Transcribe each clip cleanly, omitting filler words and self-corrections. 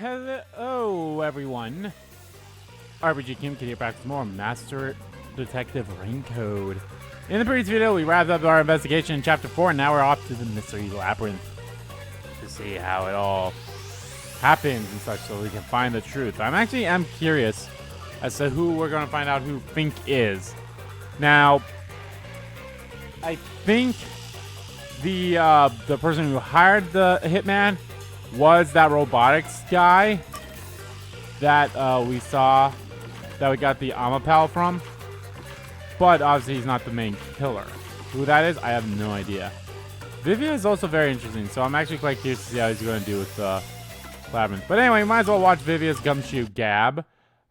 Hello, everyone. RPG Kim Kid here back with more Master Detective Rain-Code. In the previous video, we wrapped up our investigation in Chapter 4, and now we're off to the Mystery Labyrinth to see how it all happens and such so we can find the truth. I'm curious as to who we're going to find out who Fink is. Now, I think the person who hired the hitman was that robotics guy that we saw, that we got the Amapal from. But obviously he's not the main killer. Who that is, I have no idea. Vivia is also very interesting, so I'm actually quite curious to see how he's going to do with Labyrinth. But anyway, we might as well watch Vivia's Gumshoe Gab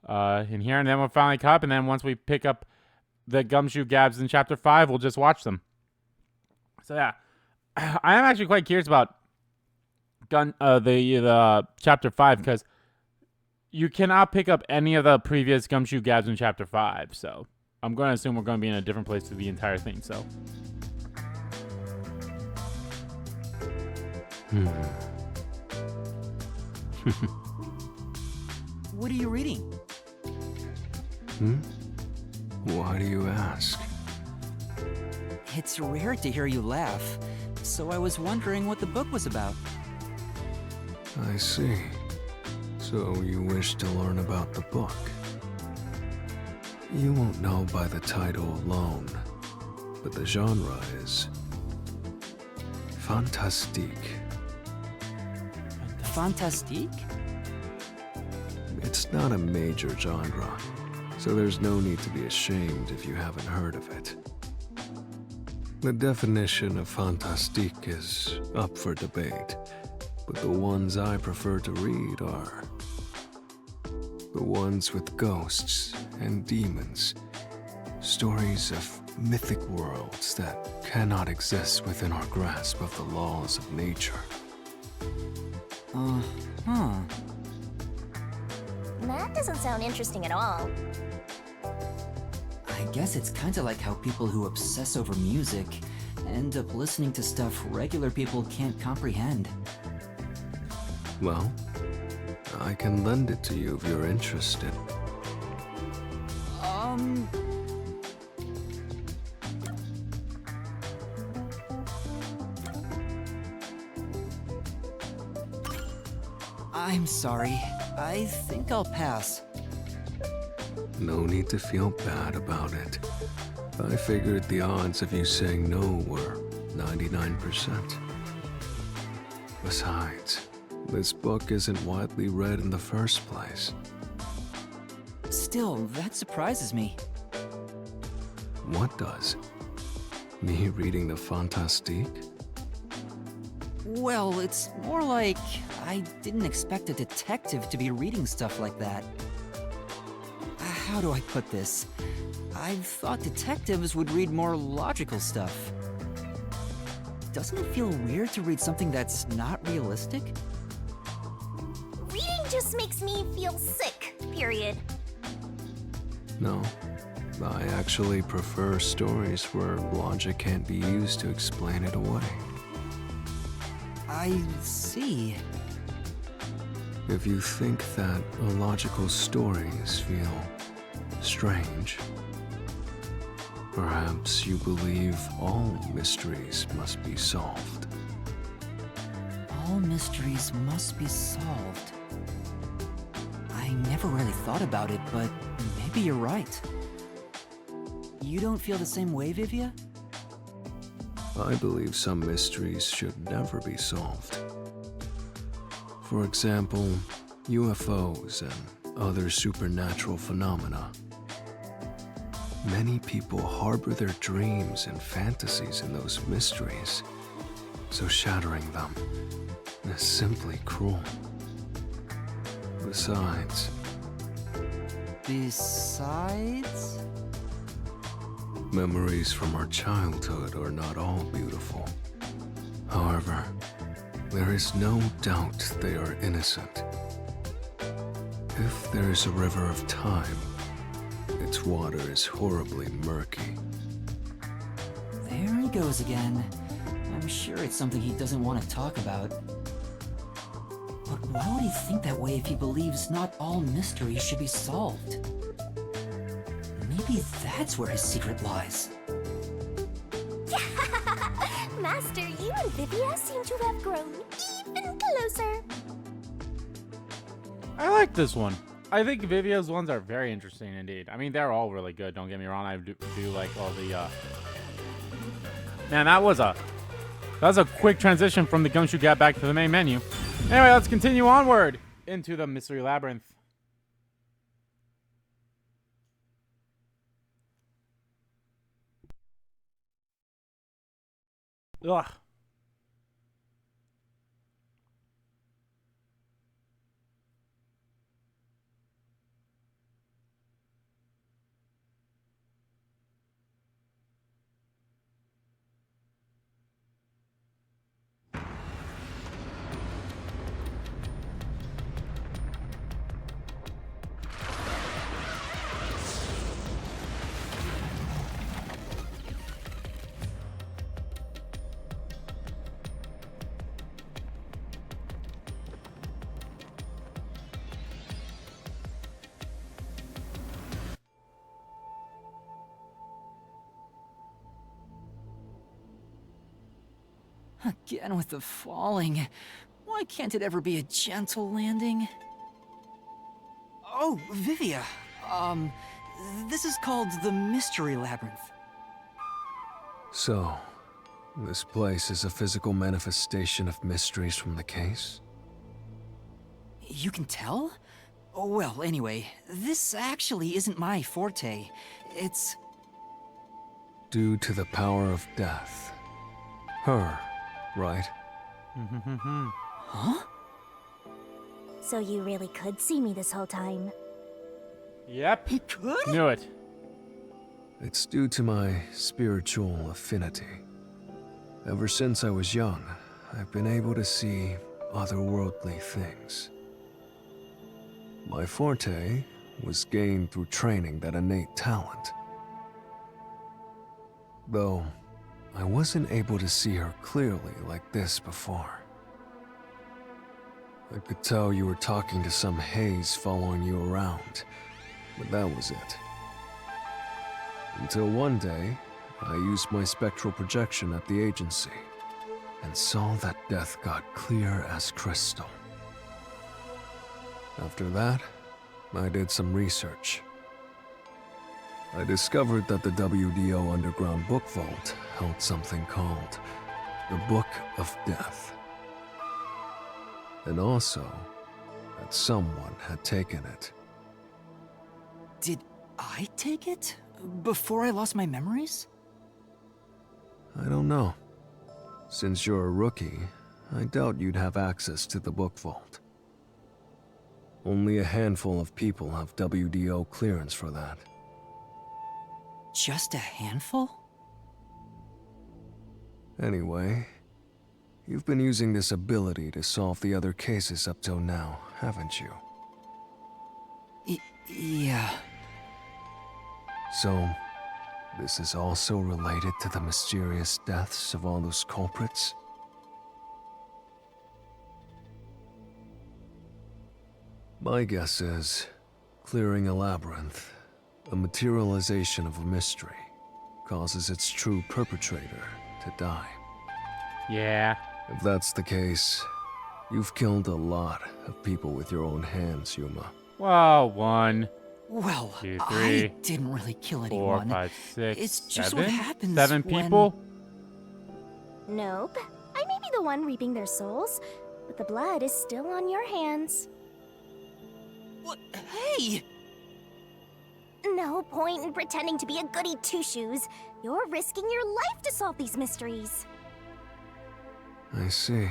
in here, and then we'll finally cut up, and then once we pick up the Gumshoe Gabs in Chapter 5, we'll just watch them. So yeah, I am actually quite curious about the Chapter 5, because you cannot pick up any of the previous Gumshoe Gabs in Chapter 5, so I'm going to assume we're going to be in a different place through the entire thing, so. What are you reading? Why do you ask? It's rare to hear you laugh, so I was wondering what the book was about. I see. So you wish to learn about the book? You won't know by the title alone, but the genre is fantastique. Fantastique? It's not a major genre, so there's no need to be ashamed if you haven't heard of it. The definition of fantastique is up for debate, but the ones I prefer to read are the ones with ghosts and demons, stories of mythic worlds that cannot exist within our grasp of the laws of nature. That doesn't sound interesting at all. I guess it's kinda like how people who obsess over music end up listening to stuff regular people can't comprehend. Well, I can lend it to you if you're interested. I'm sorry. I think I'll pass. No need to feel bad about it. I figured the odds of you saying no were 99%. Besides, this book isn't widely read in the first place. Still, that surprises me. What does? Me reading the Fantastique? Well, it's more like I didn't expect a detective to be reading stuff like that. How do I put this? I thought detectives would read more logical stuff. Doesn't it feel weird to read something that's not realistic? Reading just makes me feel sick, period. No. I actually prefer stories where logic can't be used to explain it away. I see. If you think that illogical stories feel strange, perhaps you believe all mysteries must be solved. All mysteries must be solved. I never really thought about it, but maybe you're right. You don't feel the same way, Vivia? I believe some mysteries should never be solved. For example, UFOs and other supernatural phenomena. Many people harbor their dreams and fantasies in those mysteries, so shattering them is simply cruel. Besides, memories from our childhood are not all beautiful. However, there is no doubt they are innocent. If there is a river of time, its water is horribly murky. There he goes again. I'm sure it's something he doesn't want to talk about. But why would he think that way if he believes not all mysteries should be solved? Maybe that's where his secret lies. Master, you and Vivia seem to have grown even closer. I like this one. I think Vivia's ones are very interesting indeed. I mean, they're all really good. Don't get me wrong. I do like all the. Man, that was a quick transition from the Gumshoe Gap back to the main menu. Anyway, let's continue onward into the Mystery Labyrinth. Ugh. Again with the falling. Why can't it ever be a gentle landing? Oh, Vivia. This is called the Mystery Labyrinth. So, this place is a physical manifestation of mysteries from the case? You can tell? Oh, well, anyway, this actually isn't my forte. It's... Due to the power of death. Her, right? Huh? So you really could see me this whole time. Yep. He could? Knew it. It's due to my spiritual affinity. Ever since I was young, I've been able to see otherworldly things. My forte was gained through training that innate talent. Though, I wasn't able to see her clearly like this before. I could tell you were talking to some haze following you around, but that was it. Until one day, I used my spectral projection at the agency, and saw that death god clear as crystal. After that, I did some research. I discovered that the WDO Underground Book Vault held something called the Book of Death. And also, that someone had taken it. Did I take it? Before I lost my memories? I don't know. Since you're a rookie, I doubt you'd have access to the Book Vault. Only a handful of people have WDO clearance for that. Just a handful? Anyway, you've been using this ability to solve the other cases up till now, haven't you? Yeah. So, this is also related to the mysterious deaths of all those culprits? My guess is, clearing a labyrinth, a materialization of a mystery, causes its true perpetrator to die. Yeah. If that's the case, you've killed a lot of people with your own hands, Yuma. Well, 1, Well, 2, I 3, didn't really kill 4, anyone. 5, 6, It's just 7? what happens 7 when- people? Nope. I may be the one reaping their souls, but the blood is still on your hands. What? Hey! No point in pretending to be a goody two-shoes. You're risking your life to solve these mysteries. I see.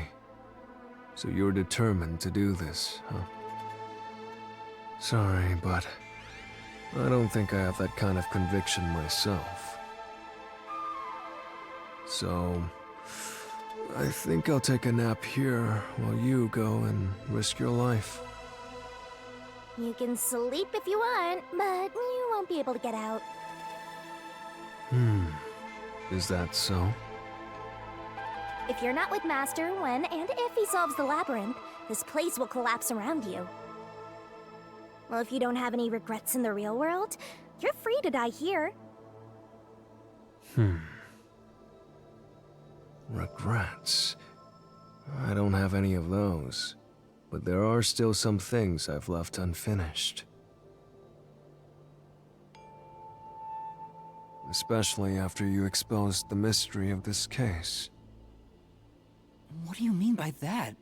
So you're determined to do this, huh? Sorry, but I don't think I have that kind of conviction myself. So, I think I'll take a nap here while you go and risk your life. You can sleep if you want, but you won't be able to get out. Is that so? If you're not with Master when and if he solves the labyrinth, this place will collapse around you. Well, if you don't have any regrets in the real world, you're free to die here. Regrets. I don't have any of those, but there are still some things I've left unfinished. Especially after you exposed the mystery of this case. What do you mean by that?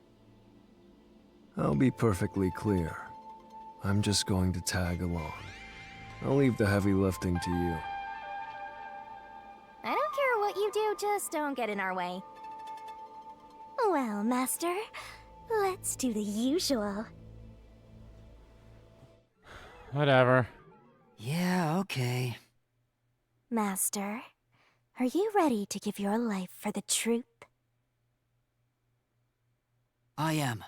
I'll be perfectly clear. I'm just going to tag along. I'll leave the heavy lifting to you. I don't care what you do, just don't get in our way. Well, Master, let's do the usual. Whatever. Yeah, okay. Master, are you ready to give your life for the truth? I am.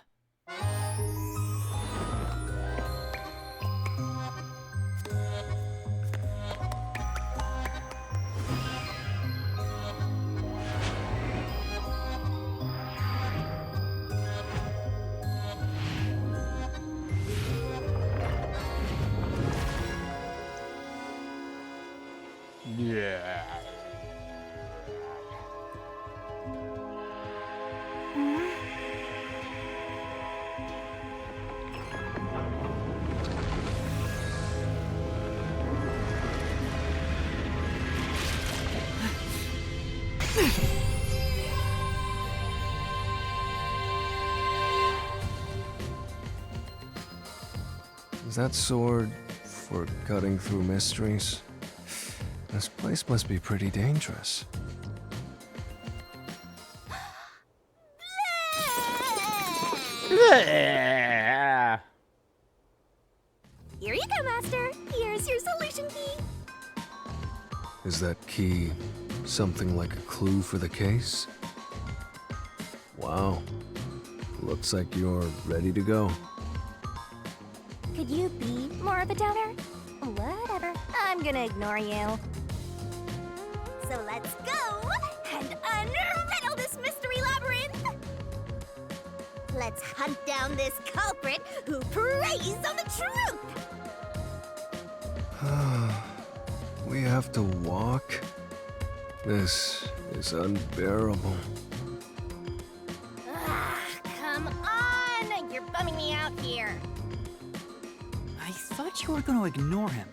Yeah. Is that sword for cutting through mysteries? This place must be pretty dangerous. Yeah. Here you go, Master. Here's your solution key. Is that key something like a clue for the case? Wow. Looks like you're ready to go. Could you be more of a doubter? Whatever. I'm gonna ignore you. So let's go and unriddle this mystery labyrinth. Let's hunt down this culprit who preys on the truth. We have to walk? This is unbearable. Come on! You're bumming me out here. I thought you were going to ignore him.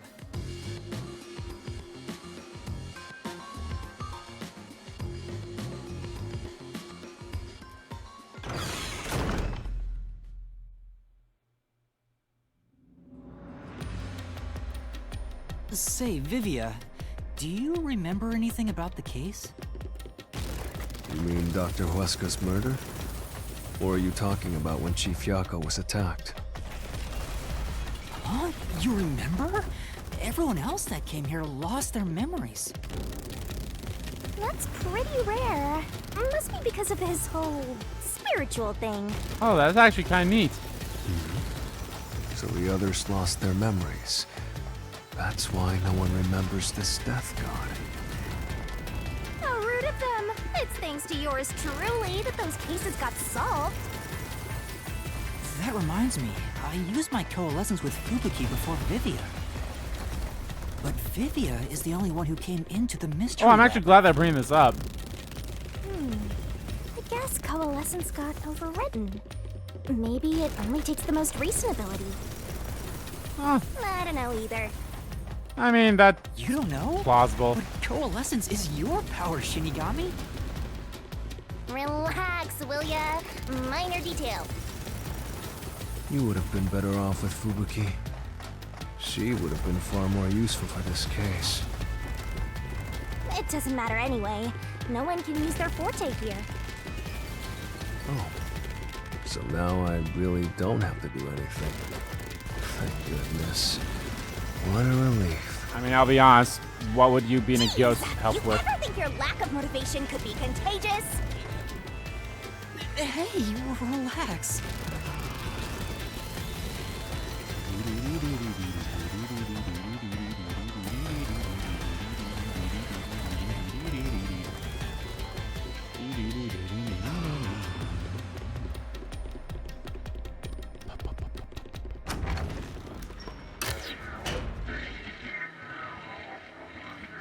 Say, Vivia, do you remember anything about the case? You mean Dr. Huesca's murder? Or are you talking about when Chief Yako was attacked? Huh? You remember? Everyone else that came here lost their memories. That's pretty rare. Must be because of his whole spiritual thing. Oh, that's actually kind of neat. So the others lost their memories. That's why no one remembers this death god. How rude of them. It's thanks to yours truly that those cases got solved. That reminds me, I used my coalescence with Fubuki before Vivia. But Vivia is the only one who came into the mystery Oh, I'm lab. actually glad they're bringing this up. I guess coalescence got overridden. Maybe it only takes the most recent ability. Huh. I don't know either. I mean, that's You don't know? plausible. But coalescence is your power, Shinigami. Relax, will ya? Minor detail. You would have been better off with Fubuki. She would have been far more useful for this case. It doesn't matter anyway. No one can use their forte here. Oh. So now I really don't have to do anything. Thank goodness. What a relief. I mean, I'll be honest. What would you being a Jeez, ghost help you with? ever think your lack of motivation could be contagious? Hey, relax.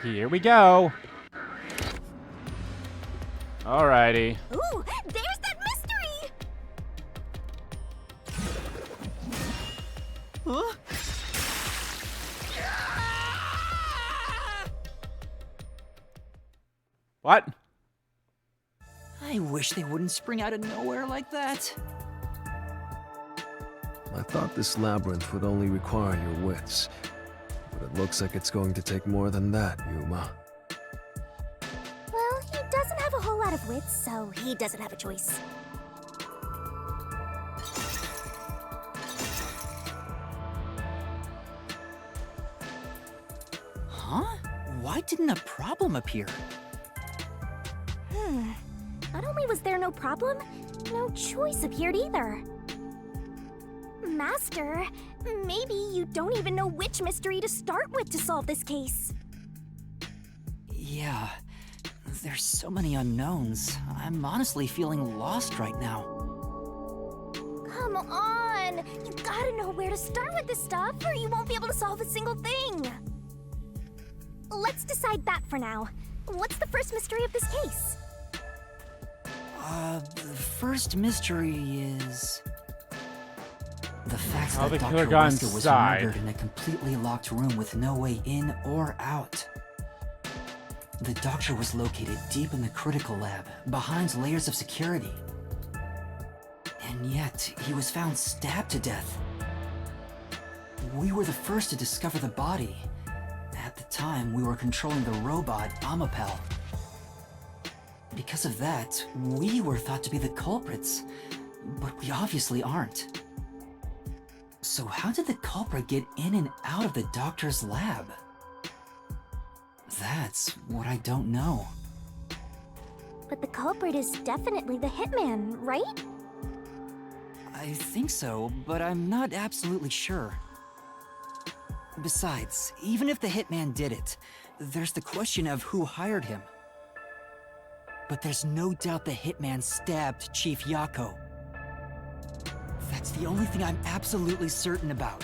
Here we go. Alrighty. Ooh, there's that mystery! Huh? What? I wish they wouldn't spring out of nowhere like that. I thought this labyrinth would only require your wits, but it looks like it's going to take more than that, Yuma. Well, he doesn't have a whole lot of wits, so he doesn't have a choice. Huh? Why didn't a problem appear? Not only was there no problem, no choice appeared either. Master, maybe you don't even know which mystery to start with to solve this case. Yeah, there's so many unknowns. I'm honestly feeling lost right now. Come on! You gotta know where to start with this stuff, or you won't be able to solve a single thing. Let's decide that for now. What's the first mystery of this case? The first mystery is... the fact How that the killer Dr. got Wesker was inside. murdered in a completely locked room with no way in or out. The doctor was located deep in the critical lab, behind layers of security. And yet, he was found stabbed to death. We were the first to discover the body. At the time, we were controlling the robot, Amapel. Because of that, we were thought to be the culprits, but we obviously aren't. So how did the culprit get in and out of the doctor's lab? That's what I don't know. But the culprit is definitely the hitman, right? I think so, but I'm not absolutely sure. Besides, even if the hitman did it, there's the question of who hired him. But there's no doubt the hitman stabbed Chief Yako. That's the only thing I'm absolutely certain about.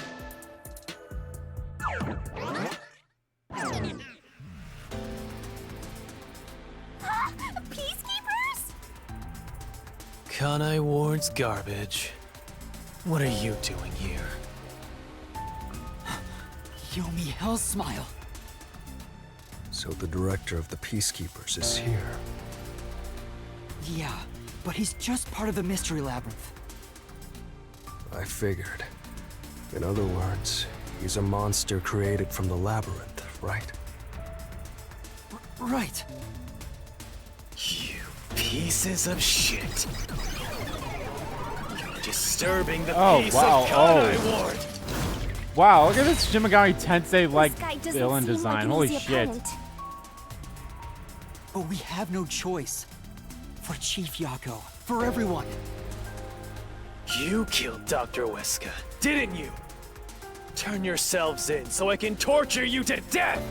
Peacekeepers? Kanai Ward's garbage. What are you doing here? Yomi Hell Smile. So the director of the Peacekeepers is here. Yeah, but he's just part of the Mystery Labyrinth. I figured. In other words, he's a monster created from the labyrinth, right? Right. You pieces of shit. You're disturbing the Oh, peace wow, of Kanai oh. Ward. Wow, look at this Shimigami Tensei like This guy doesn't villain seem design. like an Holy easy shit. opponent. But we have no choice. For Chief Yako. For everyone. You killed Dr. Wesker, didn't you? Turn yourselves in so I can torture you to death!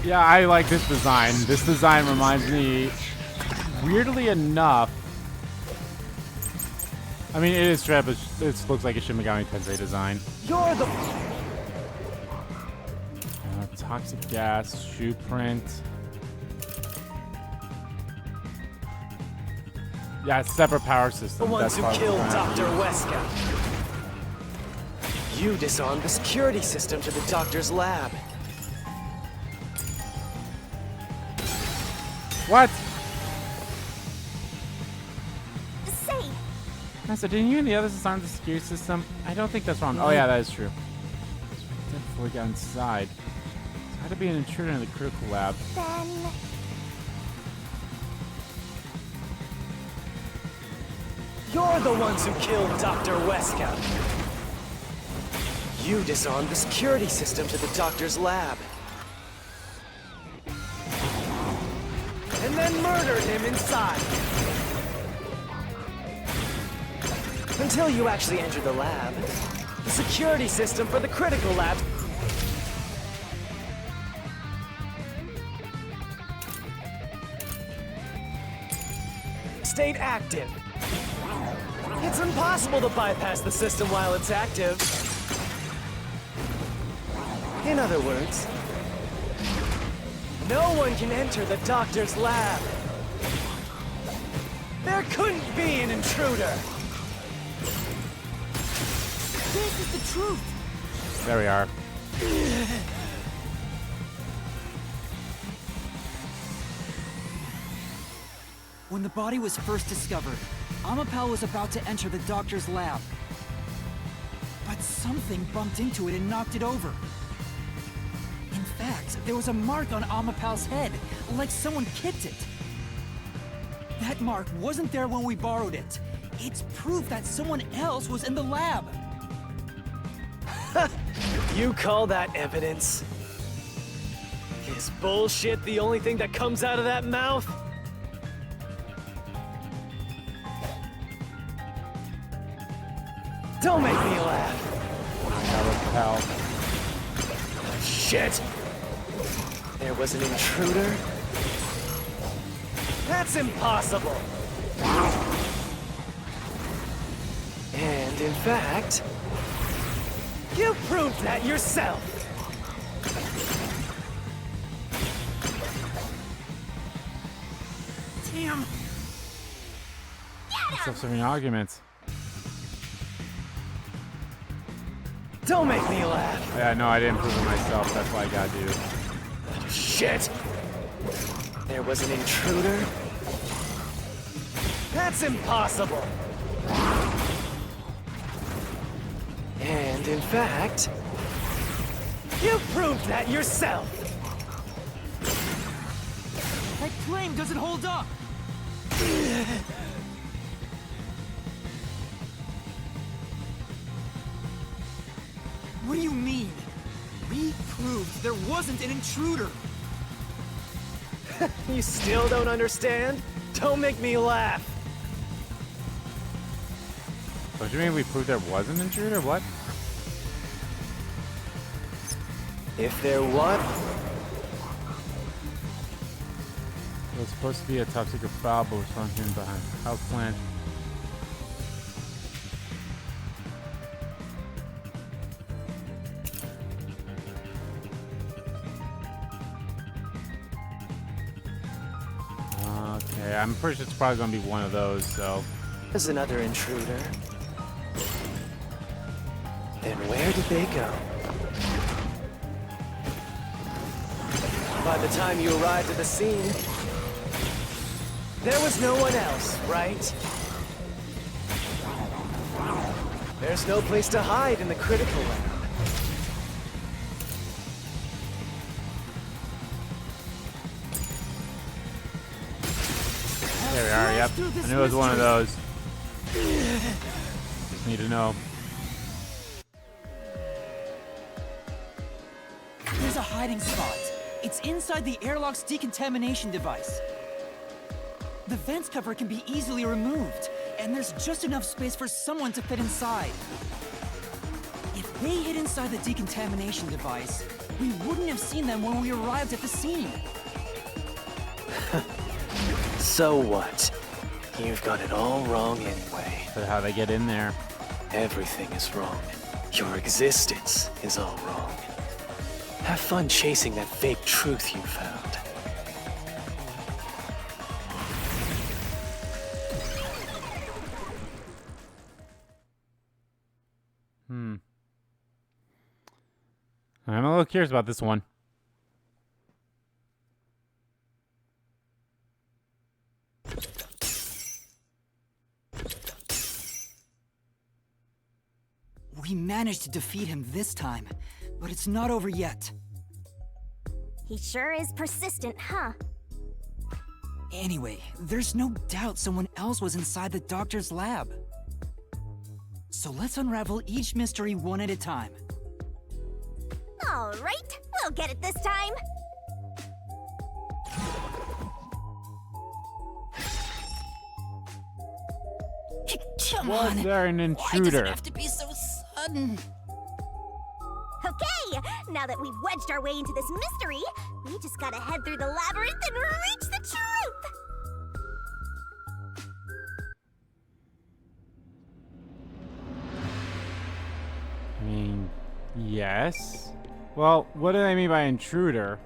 Yeah, I like this design. This design reminds me, weirdly enough, I mean, it is straight up, it looks like a Shimigami Tensei design. You're the... Toxic gas, shoe print. Yeah, separate power system. The ones who part of the killed design. Dr. Wesker. You disarmed the security system to the doctor's lab. What? Say, Master, didn't you and the others disarm the security system? I don't think that's wrong. Oh yeah, that is true. Before we got inside. So how to be an intruder in the critical lab? then... You're the ones who killed Dr. Wesker. You disarmed the security system to the doctor's lab. And then murdered him inside. Until you actually enter the lab. The security system for the critical lab stayed active. It's impossible to bypass the system while it's active. In other words, no one can enter the doctor's lab. There couldn't be an intruder. This is the truth. There we are. When the body was first discovered, Amapal was about to enter the doctor's lab. But something bumped into it and knocked it over. In fact, there was a mark on Amapal's head, like someone kicked it. That mark wasn't there when we borrowed it. It's proof that someone else was in the lab. You call that evidence? Is bullshit the only thing that comes out of that mouth? Don't make me laugh. Pal. Shit! There was an intruder? That's impossible! And in fact, you proved that yourself! Damn! Self-serving arguments. Don't make me laugh! Yeah, no, I didn't prove it myself. That's why I gotta do. Shit! There was an intruder? That's impossible! And in fact, you proved that yourself! That claim doesn't hold up! What do you mean? We proved there wasn't an intruder! You still don't understand? Don't make me laugh! What do you mean we proved there was an intruder? What? If there what? It was supposed to be a top secret file, but was found hidden behind a house plant. Okay, I'm pretty sure it's probably gonna be one of those, so. There's another intruder. Then where did they go? By the time you arrived at the scene, there was no one else, right? There's no place to hide in the critical lab. There we are, yep. I knew it was one of those. Just need to know. There's a hiding spot. It's inside the airlock's decontamination device. The vents cover can be easily removed, and there's just enough space for someone to fit inside. If they hid inside the decontamination device, we wouldn't have seen them when we arrived at the scene. So what? You've got it all wrong anyway. But how they get in there? Everything is wrong. Your existence is all wrong. Have fun chasing that fake truth you found. I'm a little curious about this one. We managed to defeat him this time, but it's not over yet. He sure is persistent, huh? Anyway, there's no doubt someone else was inside the doctor's lab. So let's unravel each mystery one at a time. All right, we'll get it this time. Come Was on. there an Why does intruder? it have to be so sudden? Okay, now that we've wedged our way into this mystery, we just gotta head through the labyrinth and reach the truth! I mean, yes. Well, what do they mean by intruder?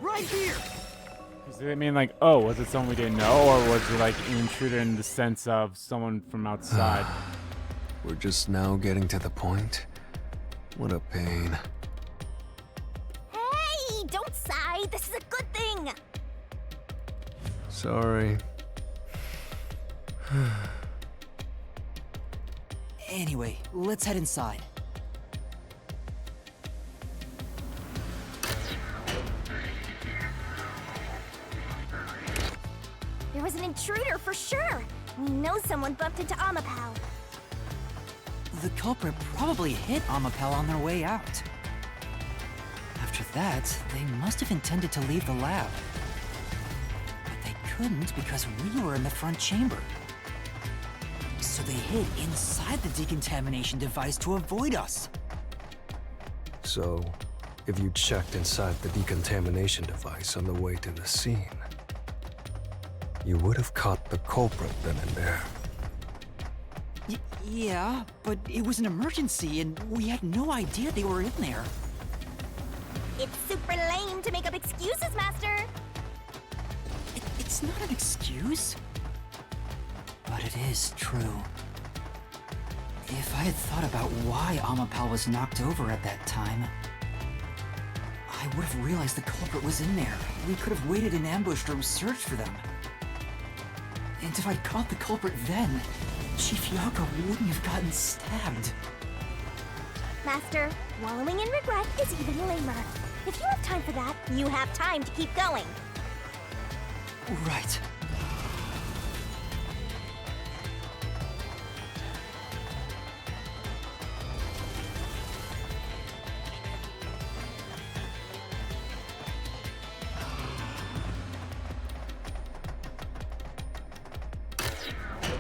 Right here. Do they mean like, oh, was it someone we didn't know, or was it like an intruder in the sense of someone from outside? We're just now getting to the point. What a pain. Hey, don't sigh. This is a good thing. Sorry. Anyway, let's head inside. There was an intruder for sure. We know someone bumped into Amapal. The culprit probably hit Amapel on their way out. After that, they must have intended to leave the lab. But they couldn't because we were in the front chamber. So they hid inside the decontamination device to avoid us. So, if you checked inside the decontamination device on the way to the scene, you would have caught the culprit then and there. Yeah, but it was an emergency and we had no idea they were in there. It's super lame to make up excuses, Master. It's not an excuse. But it is true. If I had thought about why Amapal was knocked over at that time, I would have realized the culprit was in there. We could have waited in ambush or searched for them. And if I'd caught the culprit then, Chief Yako wouldn't have gotten stabbed. Master, wallowing in regret is even lamer. If you have time for that, you have time to keep going. Right.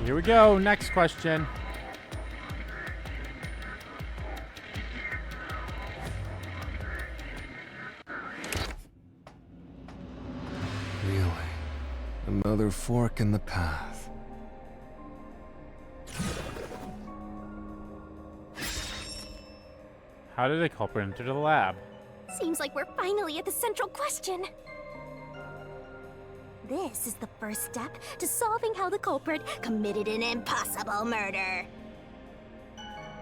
Here we go. Next question. Really? Another fork in the path. How did the culprit enter the lab? Seems like we're finally at the central question. This is the first step to solving how the culprit committed an impossible murder.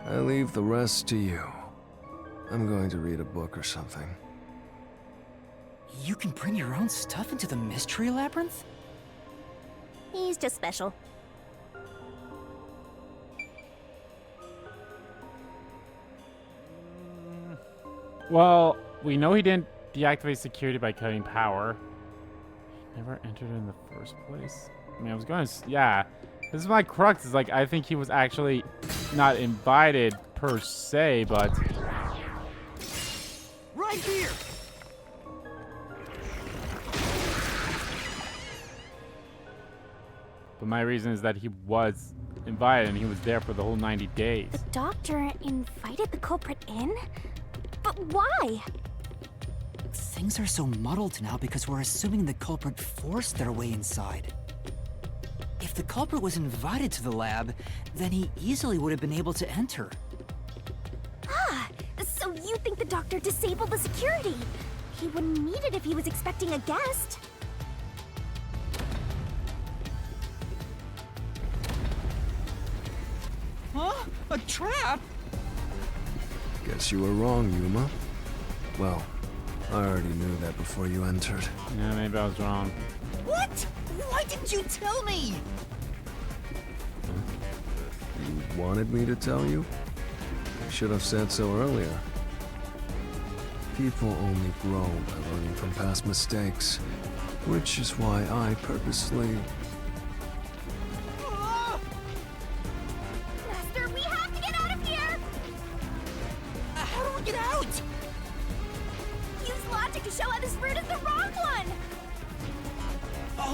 I leave the rest to you. I'm going to read a book or something. You can bring your own stuff into the mystery labyrinth? He's just special. Well, we know he didn't deactivate security by cutting power. He never entered in the first place. I mean, I was going to... Yeah. This is my crux. Is like, I think he was actually not invited per se, but... Right here! But my reason is that he was invited and he was there for the whole 90 days. The doctor invited the culprit in? But why? Things are so muddled now because we're assuming the culprit forced their way inside. If the culprit was invited to the lab, then he easily would have been able to enter. Ah, so you think the doctor disabled the security? He wouldn't need it if he was expecting a guest. Huh? A trap? Guess you were wrong, Yuma. Well, I already knew that before you entered. Yeah, maybe I was wrong. What? Why didn't you tell me? You wanted me to tell you? I should have said so earlier. People only grow by learning from past mistakes, which is why I purposely... Master, we have to get out of here! How do we get out? Use logic to show how this route is the wrong one!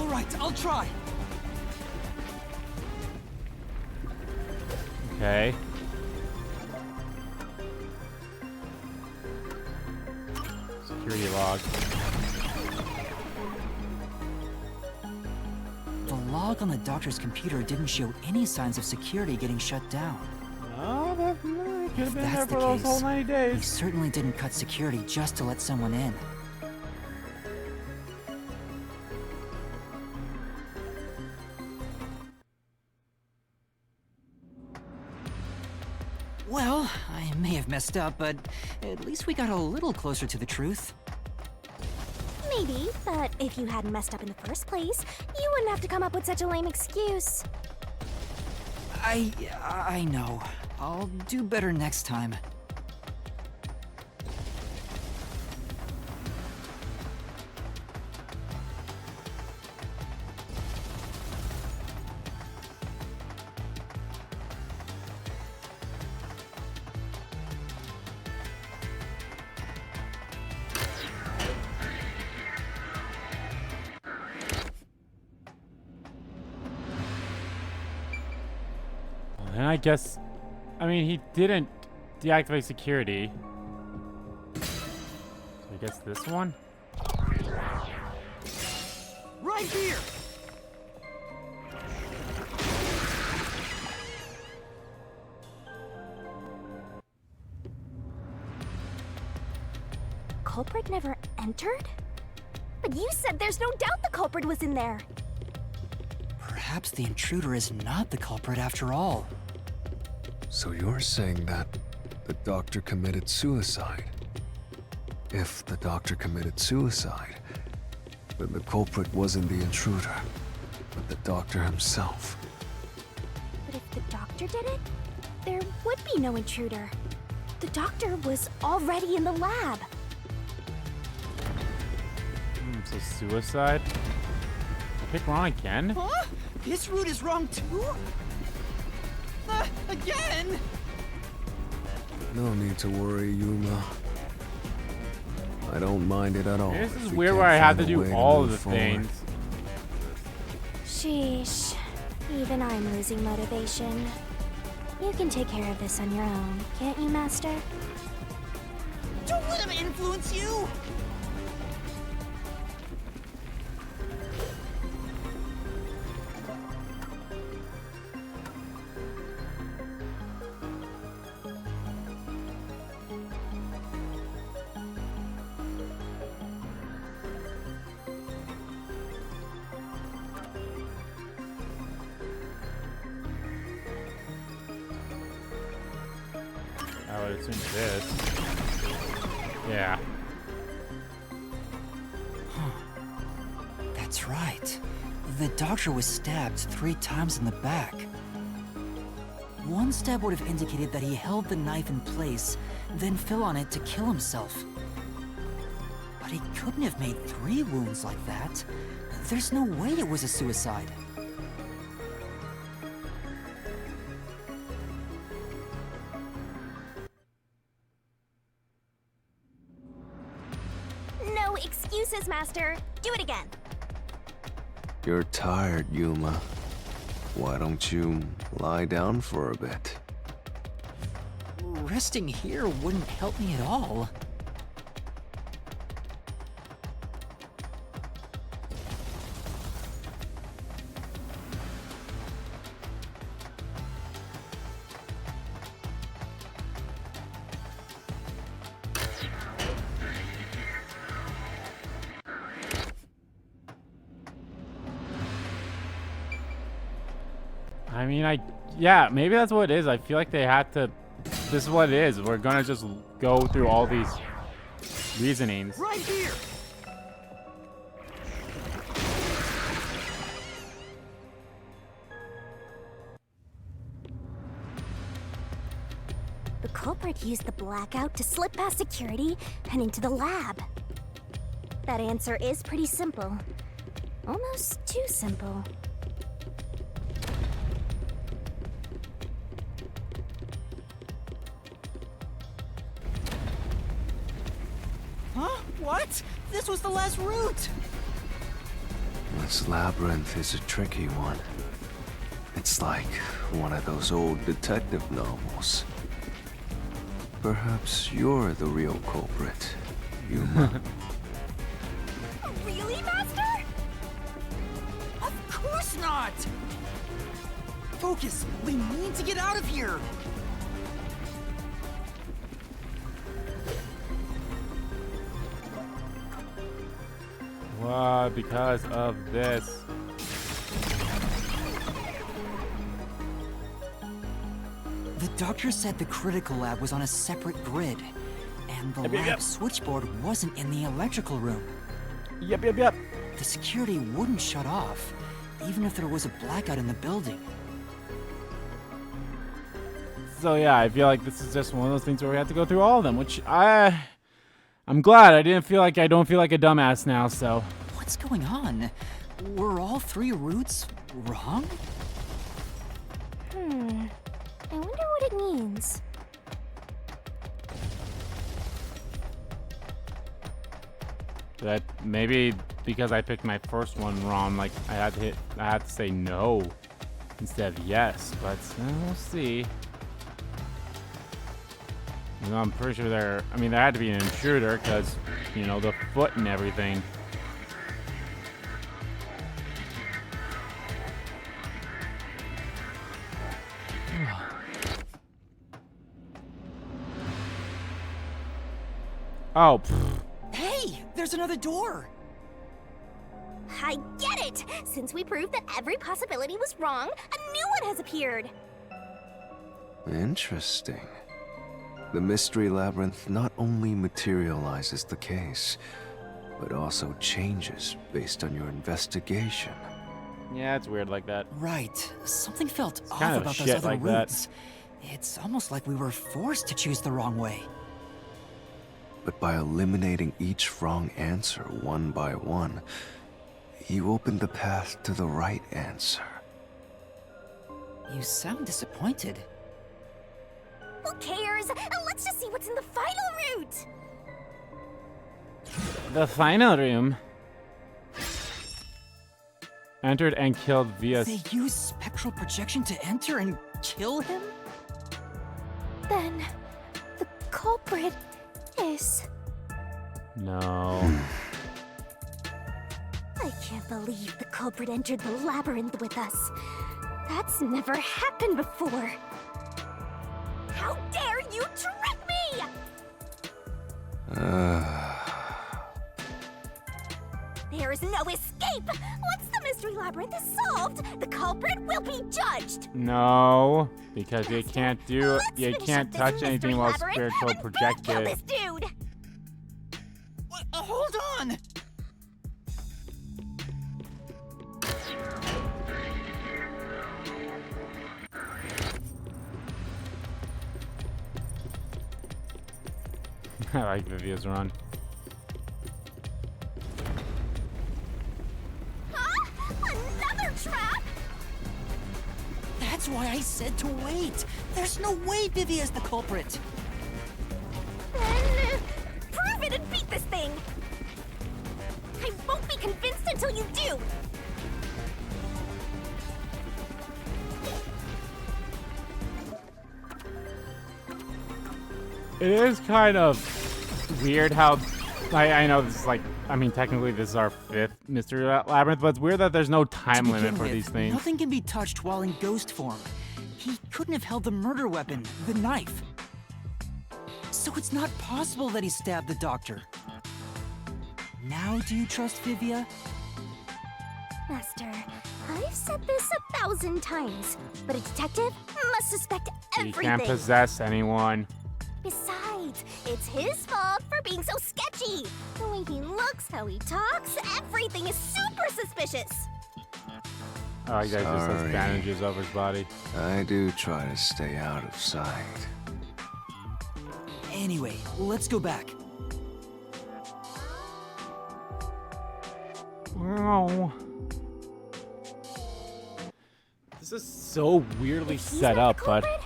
All right, I'll try. Okay. Security log. The log on the doctor's computer didn't show any signs of security getting shut down. Oh, that could have been there That's the for those case, whole 90 He days. certainly didn't cut security just to let someone in. Well, I may have messed up, but at least we got a little closer to the truth. Maybe, but if you hadn't messed up in the first place, you wouldn't have to come up with such a lame excuse. I know. I'll do better next time. And I guess, I mean, he didn't deactivate security. So I guess this one? Right here! Culprit never entered? But you said there's no doubt the culprit was in there. Perhaps the intruder is not the culprit after all. So you're saying that the doctor committed suicide? If the doctor committed suicide, then the culprit wasn't the intruder, but the doctor himself. But if the doctor did it, there would be no intruder. The doctor was already in the lab. So suicide? Pick wrong again? Huh? This route is wrong too? Again? No need to worry, Yuma. I don't mind it at all. This if is we weird can't where I have to find a do way all move of the forward. things. Sheesh. Even I'm losing motivation. You can take care of this on your own, can't you, Master? Don't let him influence you! I would assume this. Yeah. That's right. The doctor was stabbed 3 times in the back. One stab would have indicated that he held the knife in place, then fell on it to kill himself. But he couldn't have made 3 wounds like that. There's no way it was a suicide. No excuses, Master. Do it again. You're tired, Yuma. Why don't you lie down for a bit? Resting here wouldn't help me at all. I mean, yeah, maybe that's what it is. I feel like they had to, this is what it is. We're gonna just go through all these reasonings. Right here! The culprit used the blackout to slip past security and into the lab. That answer is pretty simple. Almost too simple. Huh? What? This was the last route! This labyrinth is a tricky one. It's like one of those old detective novels. Perhaps you're the real culprit, Yuma. Really, Master? Of course not! Focus! We need to get out of here! What? Because of this. The doctor said the critical lab was on a separate grid, and the lab switchboard wasn't in the electrical room. Yep. The security wouldn't shut off, even if there was a blackout in the building. So yeah, I feel like this is just one of those things where we have to go through all of them, which I'm glad. I don't feel like a dumbass now, so. What's going on? Were all 3 routes wrong? I wonder what it means. That maybe because I picked my first one wrong, like I had to say no instead of yes, but we'll see. You know, I'm pretty sure there had to be an intruder because, you know, the foot and everything. Oh, Hey, there's another door! I get it! Since we proved that every possibility was wrong, a new one has appeared! Interesting. The mystery labyrinth not only materializes the case, but also changes based on your investigation. yeah, it's weird like that. Right. Something felt off kind of about those shit other like that. routes. It's almost like we were forced to choose the wrong way. But by eliminating each wrong answer one by one, you opened the path to the right answer. You sound disappointed. Who cares? Let's just see what's in the final route! The final room. Entered and killed via. They used spectral projection to enter and kill him? Then, the culprit is... No. I can't believe the culprit entered the labyrinth with us. That's never happened before. How dare you trick me! There is no escape! Once the mystery labyrinth is solved, the culprit will be judged! No, because you Master, can't let's you finish can't up this touch mystery anything while labyrinth spiritual and both projected. kill this dude! What? Hold on! I like Vivia's run. Huh? Another trap? That's why I said to wait. There's no way Vivia is the culprit. Then, prove it and beat this thing! I won't be convinced until you do! It is kind of weird how I know this is like, I mean, technically this is our 5th mystery labyrinth, but it's weird that there's no time To limit begin for with, these things. Nothing can be touched while in ghost form. He couldn't have held the murder weapon, the knife. So it's not possible that he stabbed the doctor. Now do you trust Vivia? Master, I've said this 1,000 times, but a detective must suspect You everything. can't possess anyone. Besides, it's his fault for being so sketchy. The way he looks, how he talks, everything is super suspicious. Oh, he guys just has Sorry. bandages over his body. I do try to stay out of sight. Anyway, let's go back. Oh. This is so weirdly If he's set not up, the but culprit,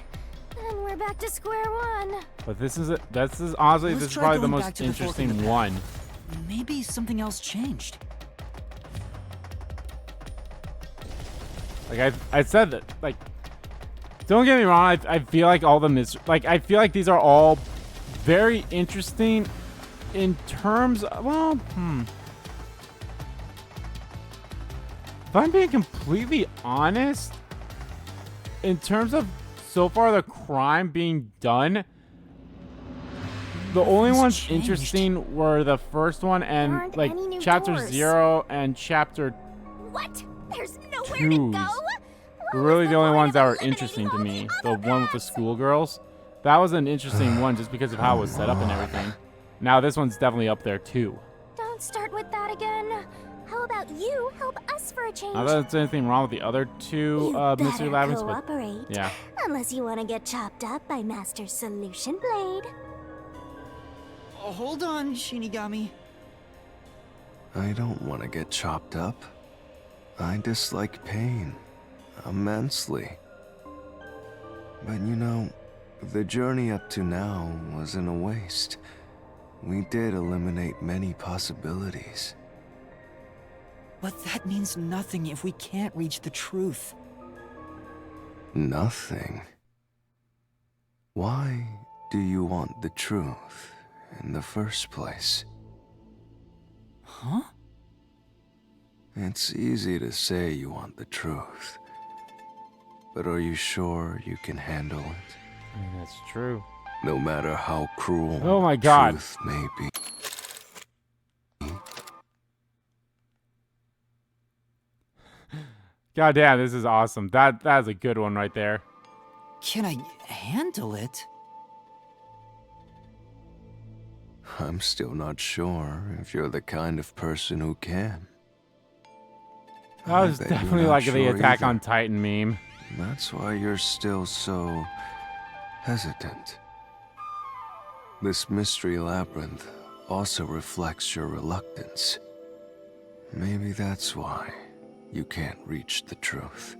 then we're back to square one. this is honestly Let's this is try probably the going back most to the fork in the interesting path. one. Maybe something else changed. Like I said that, like, don't get me wrong, I feel like all the I feel like these are all very interesting in terms of, well, if I'm being completely honest, in terms of so far the crime being done, the only ones changed. interesting were the first one and aren't like any new chapter doors. 0 and chapter What? There's nowhere 2. to go? Were What really was the only point ones of that were eliminating interesting to all me. the The other one with the paths? schoolgirls, that was an interesting one just because of how it was set up and everything. Now this one's definitely up there too. Don't start with that again. How about you help us for a change? Not that there's anything wrong with the other two You mystery better labyrinths, but cooperate. yeah. Unless you want to get chopped up by Master Solution Blade. Oh, hold on, Shinigami. I don't want to get chopped up. I dislike pain immensely. But you know, the journey up to now wasn't a waste. We did eliminate many possibilities. But that means nothing if we can't reach the truth. Nothing. Why do you want the truth in the first place? Huh? It's easy to say you want the truth. But are you sure you can handle it? I mean, that's true. No matter how cruel Oh my God. truth may be. God damn, this is awesome. That's a good one right there. Can I handle it? I'm still not sure if you're the kind of person who can. That I was bet you're definitely not like the sure Attack either. on Titan meme. That's why you're still so hesitant. This mystery labyrinth also reflects your reluctance. Maybe that's why you can't reach the truth.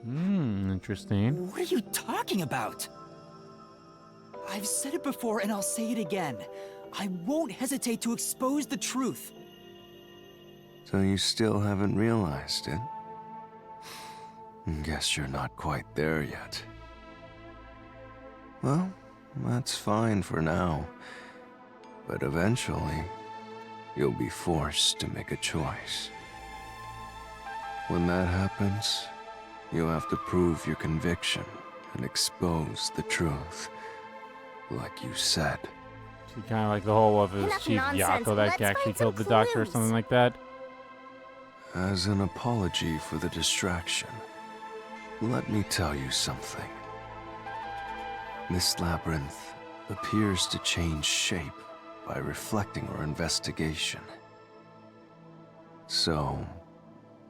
Interesting. What are you talking about? I've said it before and I'll say it again. I won't hesitate to expose the truth. So you still haven't realized it? Guess you're not quite there yet. Well, that's fine for now. But eventually, you'll be forced to make a choice. When that happens, you'll have to prove your conviction and expose the truth, like you said. So kind of like the whole of his Enough Chief nonsense. Yako that Let's actually find killed the some doctor or clues. something like that. As an apology for the distraction, let me tell you something. This labyrinth appears to change shape by reflecting our investigation. So,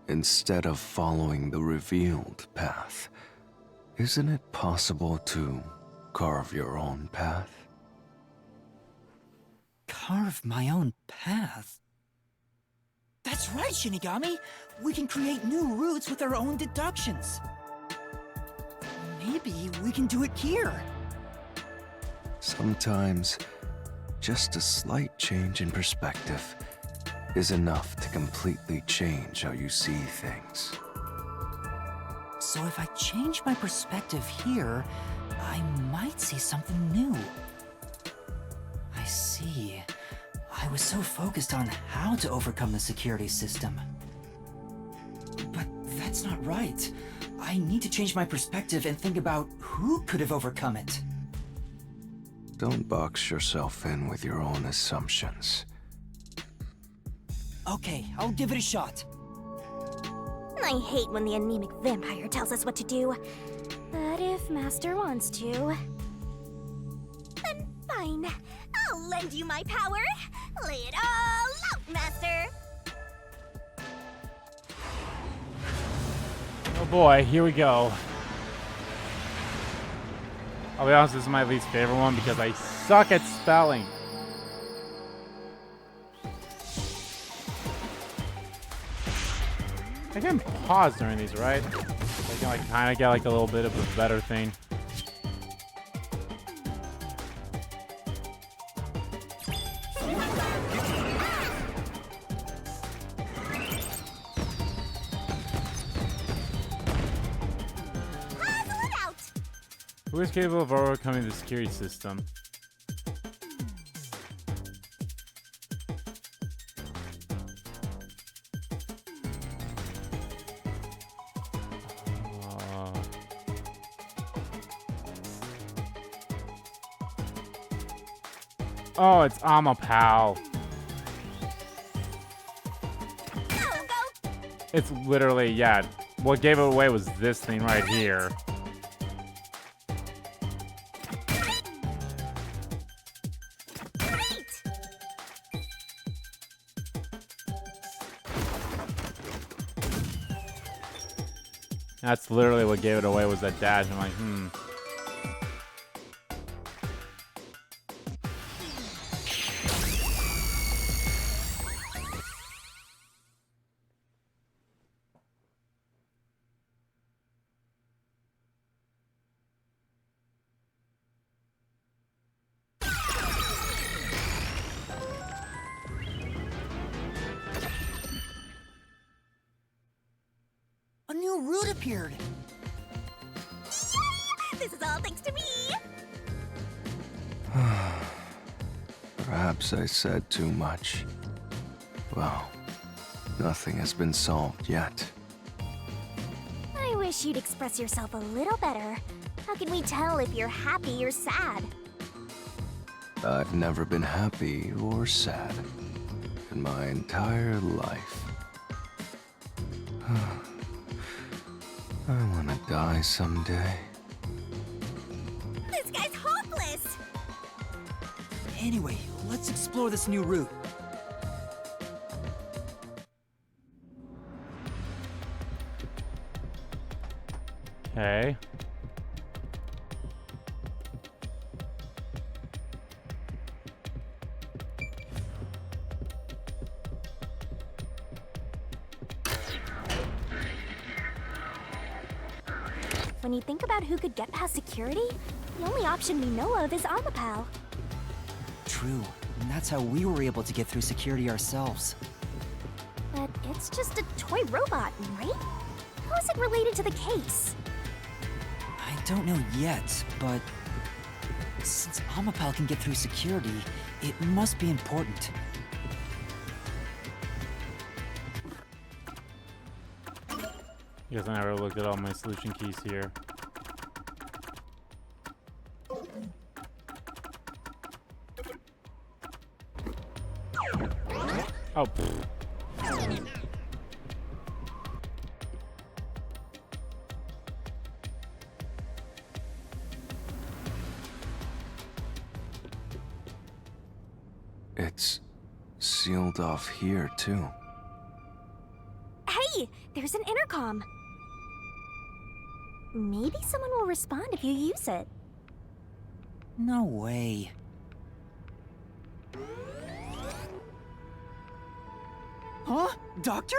instead of following the revealed path, isn't it possible to carve your own path? Carve my own path? That's right, Shinigami! We can create new routes with our own deductions. Maybe we can do it here. Sometimes, just a slight change in perspective is enough to completely change how you see things. So if I change my perspective here, I might see something new. I see. I was so focused on how to overcome the security system. But that's not right. I need to change my perspective and think about who could have overcome it. Don't box yourself in with your own assumptions. Okay, I'll give it a shot. I hate when the anemic vampire tells us what to do. But if Master wants to... then fine. I'll lend you my power. Lay it all out, Master. Oh boy, here we go. I'll be honest, this is my least favorite one because I suck at spelling. I can pause during these, right? I can like kind of get like a little bit of a better thing. Who is capable of overcoming the security system? Oh, it's Amapal. It's literally, yeah. What gave it away was this thing right here. That's literally what gave it away was that dash. I'm like, A new route appeared. This is all thanks to me. Perhaps I said too much. Well, nothing has been solved yet. I wish you'd express yourself a little better. How can we tell if you're happy or sad? I've never been happy or sad in my entire life. I want to die someday. This guy's hopeless! Anyway, let's explore this new route. okay. When you think about who could get past security, the only option we know of is Amapal. True, and that's how we were able to get through security ourselves. But it's just a toy robot, right? How is it related to the case? I don't know yet, but since Amapal can get through security, it must be important. Because I never looked at all my solution keys here. Oh, pfft. It's sealed off here, too. Hey, there's an intercom. Maybe someone will respond if you use it. No way. Huh? Doctor?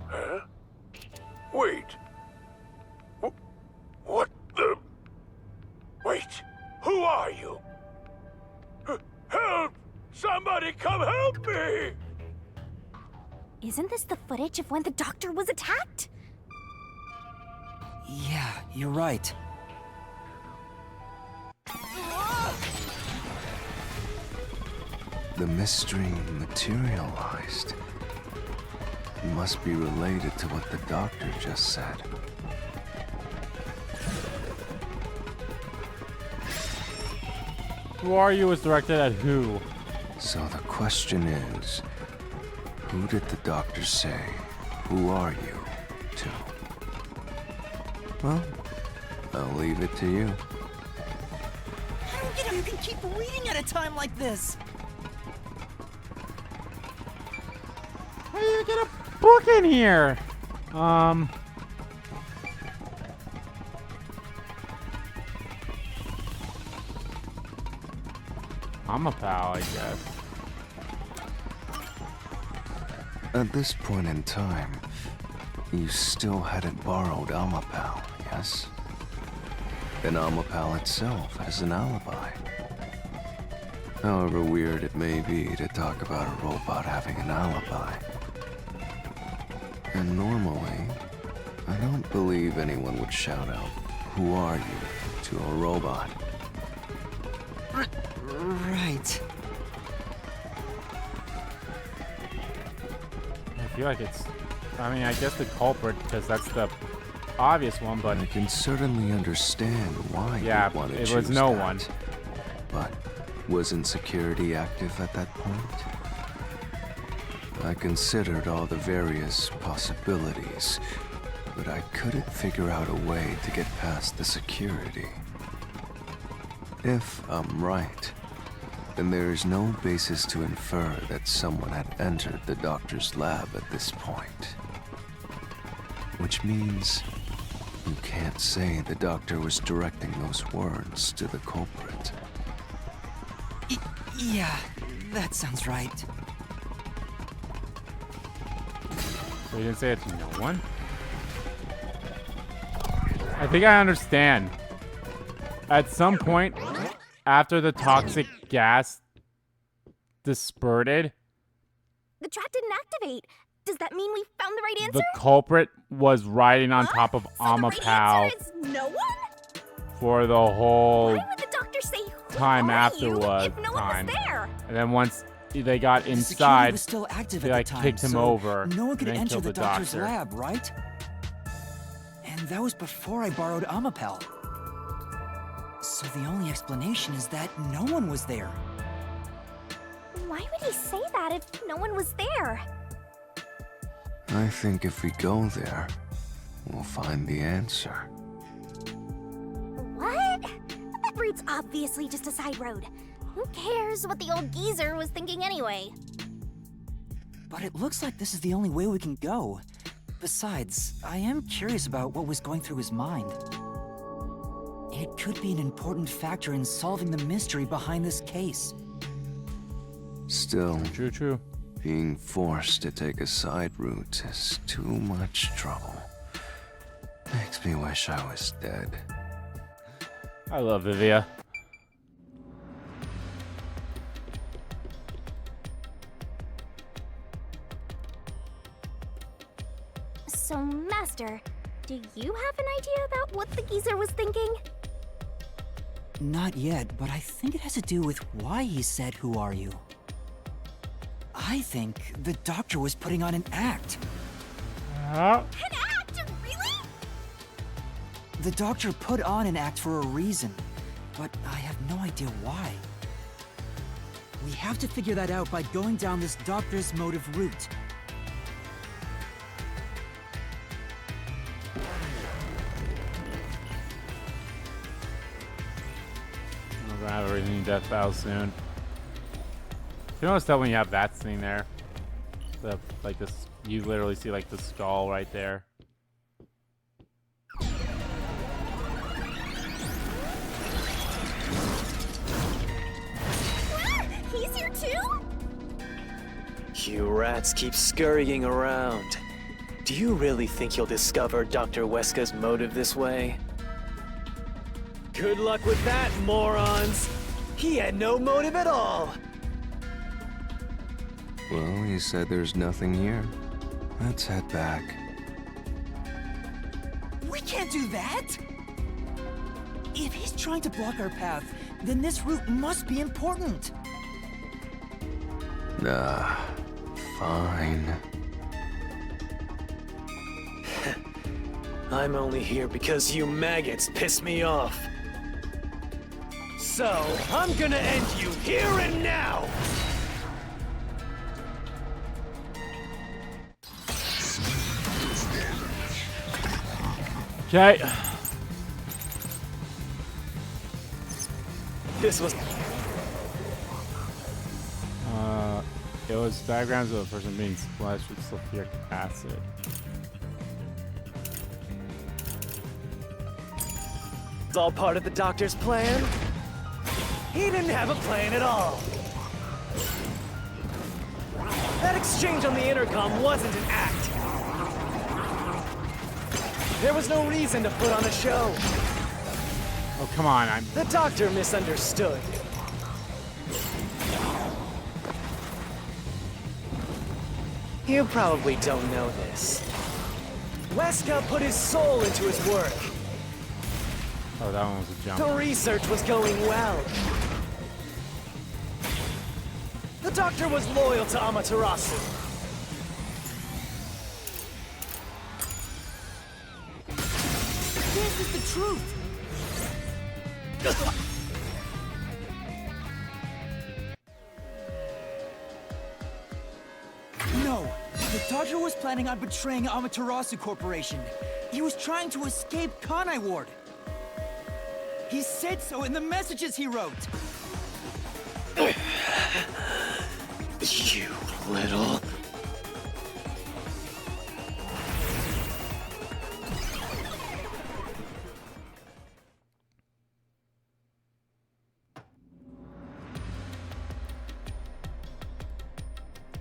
Huh? Wait. What the? Wait. Who are you? Help! Somebody come help me! Isn't this the footage of when the doctor was attacked? Yeah, you're right. The mystery materialized. It must be related to what the doctor just said. Who are you was directed at who? So the question is, who did the doctor say, who are you, to? Well, I'll leave it to you. I don't get how you can keep reading at a time like this. How do you get a book in here? I'm a pal, I guess. At this point in time, you still hadn't borrowed Amapal, yes? And Amapal itself has an alibi. However weird it may be to talk about a robot having an alibi. And normally, I don't believe anyone would shout out, "Who are you?" to a robot. Right. I feel like it's... I mean, I guess the culprit, because that's the obvious one, but... I can certainly understand why Yeah, you'd want to it choose was no that. one. But wasn't security active at that point? I considered all the various possibilities, but I couldn't figure out a way to get past the security. If I'm right, then there is no basis to infer that someone had entered the doctor's lab at this point. Which means you can't say the doctor was directing those words to the culprit. Yeah, that sounds right. So you didn't say it's no one? I think I understand. At some point, after the toxic gas dispersed, The trap didn't activate. Does that mean we found the right answer? the culprit was riding on top of So the right Amapao answer is no one? for the whole Why would the doctor say who time are afterwards. you if no one was there? And then once they got The security inside, was still active they at like the time, kicked him so over. no one could and then enter killed the doctor's doctor. lab, right? And that was before I borrowed Amapel. So the only explanation is that no one was there. Why would he say that if no one was there? I think if we go there, we'll find the answer. What? That route's obviously just a side road. Who cares what the old geezer was thinking anyway? But it looks like this is the only way we can go. Besides, I am curious about what was going through his mind. It could be an important factor in solving the mystery behind this case. Still, True. being forced to take a side route is too much trouble. Makes me wish I was dead. I love Vivia. So, Master, do you have an idea about what the geezer was thinking? Not yet, but I think it has to do with why he said, "Who are you?" I think the doctor was putting on an act. An act? Really? The doctor put on an act for a reason, but I have no idea why. We have to figure that out by going down this doctor's motive route. We're gonna have everything death battle soon. You notice that when you have that scene there, like this, you literally see like the skull right there. He's here too? You rats keep scurrying around. Do you really think you'll discover Dr. Weska's motive this way? Good luck with that, morons! He had no motive at all! Well, he said there's nothing here. Let's head back. We can't do that! If he's trying to block our path, then this route must be important. Fine. I'm only here because you maggots piss me off. So, I'm gonna end you here and now! Okay. This was... It was diagrams of a person being splashed with sulfuric acid. It's all part of the doctor's plan? He didn't have a plan at all. That exchange on the intercom wasn't an act. There was no reason to put on a show. Oh, come on, The doctor misunderstood. You probably don't know this. Weska put his soul into his work. Oh, that one was a jump. The research was going well. The doctor was loyal to Amaterasu. This is the truth! No! The doctor was planning on betraying Amaterasu Corporation. He was trying to escape Kanai Ward. He said so in the messages he wrote. You little...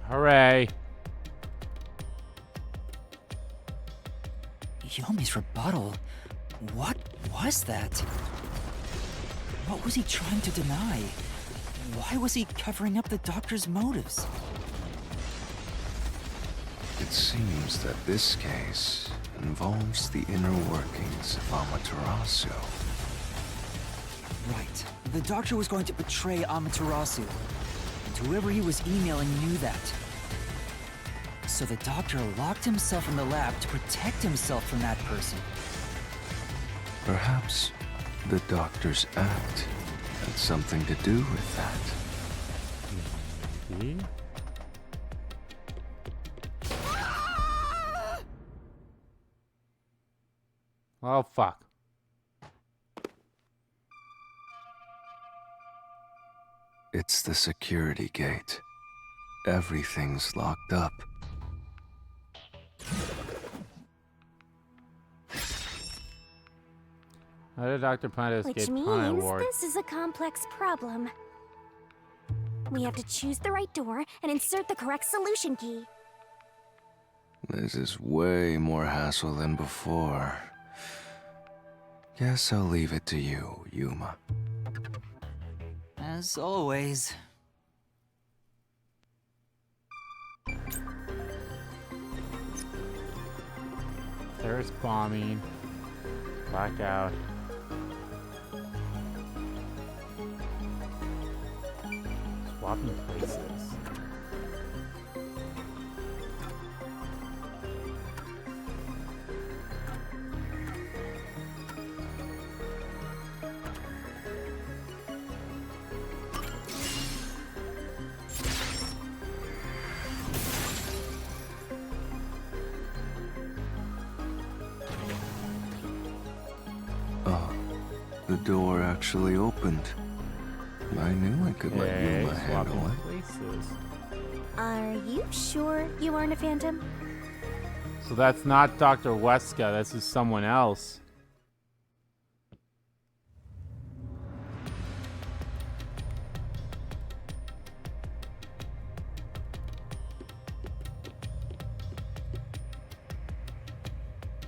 Hooray. Yumi's rebuttal? What was that? What was he trying to deny? Why was he covering up the doctor's motives? It seems that this case involves the inner workings of Amaterasu. Right. The doctor was going to betray Amaterasu. And whoever he was emailing knew that. So the doctor locked himself in the lab to protect himself from that person. Perhaps the doctor's act had something to do with that. See? Oh, fuck. It's the security gate. Everything's locked up. How did Dr. plan to Which escape means Kanai Ward? this is a complex problem. We have to choose the right door and insert the correct solution key. This is way more hassle than before. Guess I'll leave it to you, Yuma. As always. Terrorist bombing. Blackout. Swapping places. Oh, the door actually opened. I knew I could let Okay, Yuma handle swapping it. places. Are you sure you aren't a phantom? So that's not Dr. Weska, this is someone else.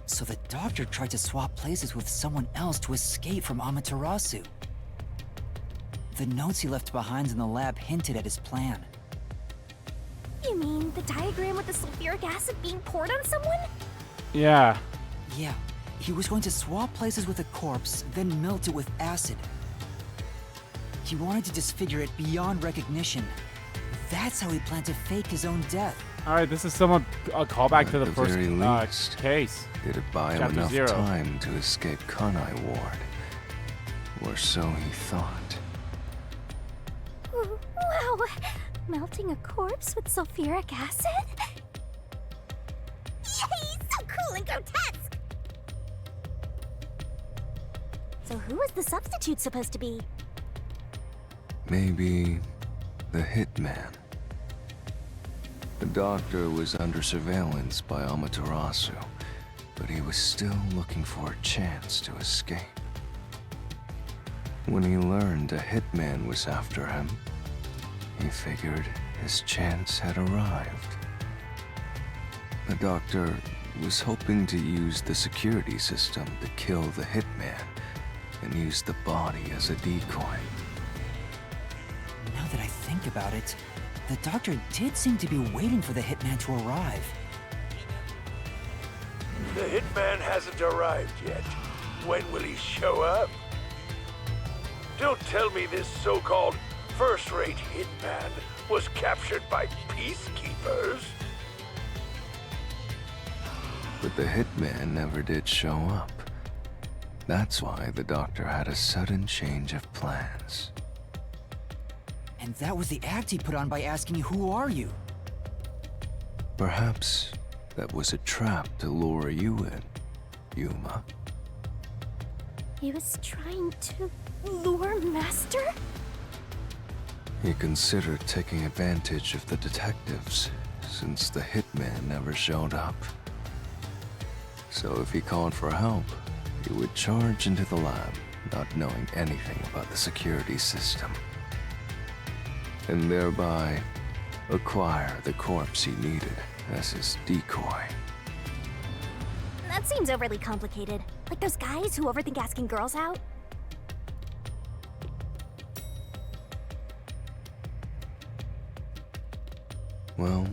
So the doctor tried to swap places with someone else to escape from Amaterasu. The notes he left behind in the lab hinted at his plan. You mean the diagram with the sulfuric acid being poured on someone? Yeah. Yeah, he was going to swap places with a corpse, then melt it with acid. He wanted to disfigure it beyond recognition. That's how he planned to fake his own death. Alright, this is someone a callback to At the the first very least. case. Did it buy him Chapter enough 0. time to escape Kanai Ward? Or so he thought. Wow! Melting a corpse with sulfuric acid? Yay! So cool and grotesque! So who is the substitute supposed to be? Maybe the hitman. The doctor was under surveillance by Amaterasu, but he was still looking for a chance to escape. When he learned a hitman was after him, he figured his chance had arrived. The doctor was hoping to use the security system to kill the hitman and use the body as a decoy. Now that I think about it, the doctor did seem to be waiting for the hitman to arrive. The hitman hasn't arrived yet. When will he show up? Don't tell me this so-called first-rate hitman was captured by peacekeepers. But the hitman never did show up. That's why the doctor had a sudden change of plans. And that was the act he put on by asking you, who are you? Perhaps that was a trap to lure you in, Yuma. He was trying to lure Master? He considered taking advantage of the detectives, since the hitman never showed up. So if he called for help, he would charge into the lab, not knowing anything about the security system. And thereby, acquire the corpse he needed as his decoy. That seems overly complicated. Like those guys who overthink asking girls out. Well,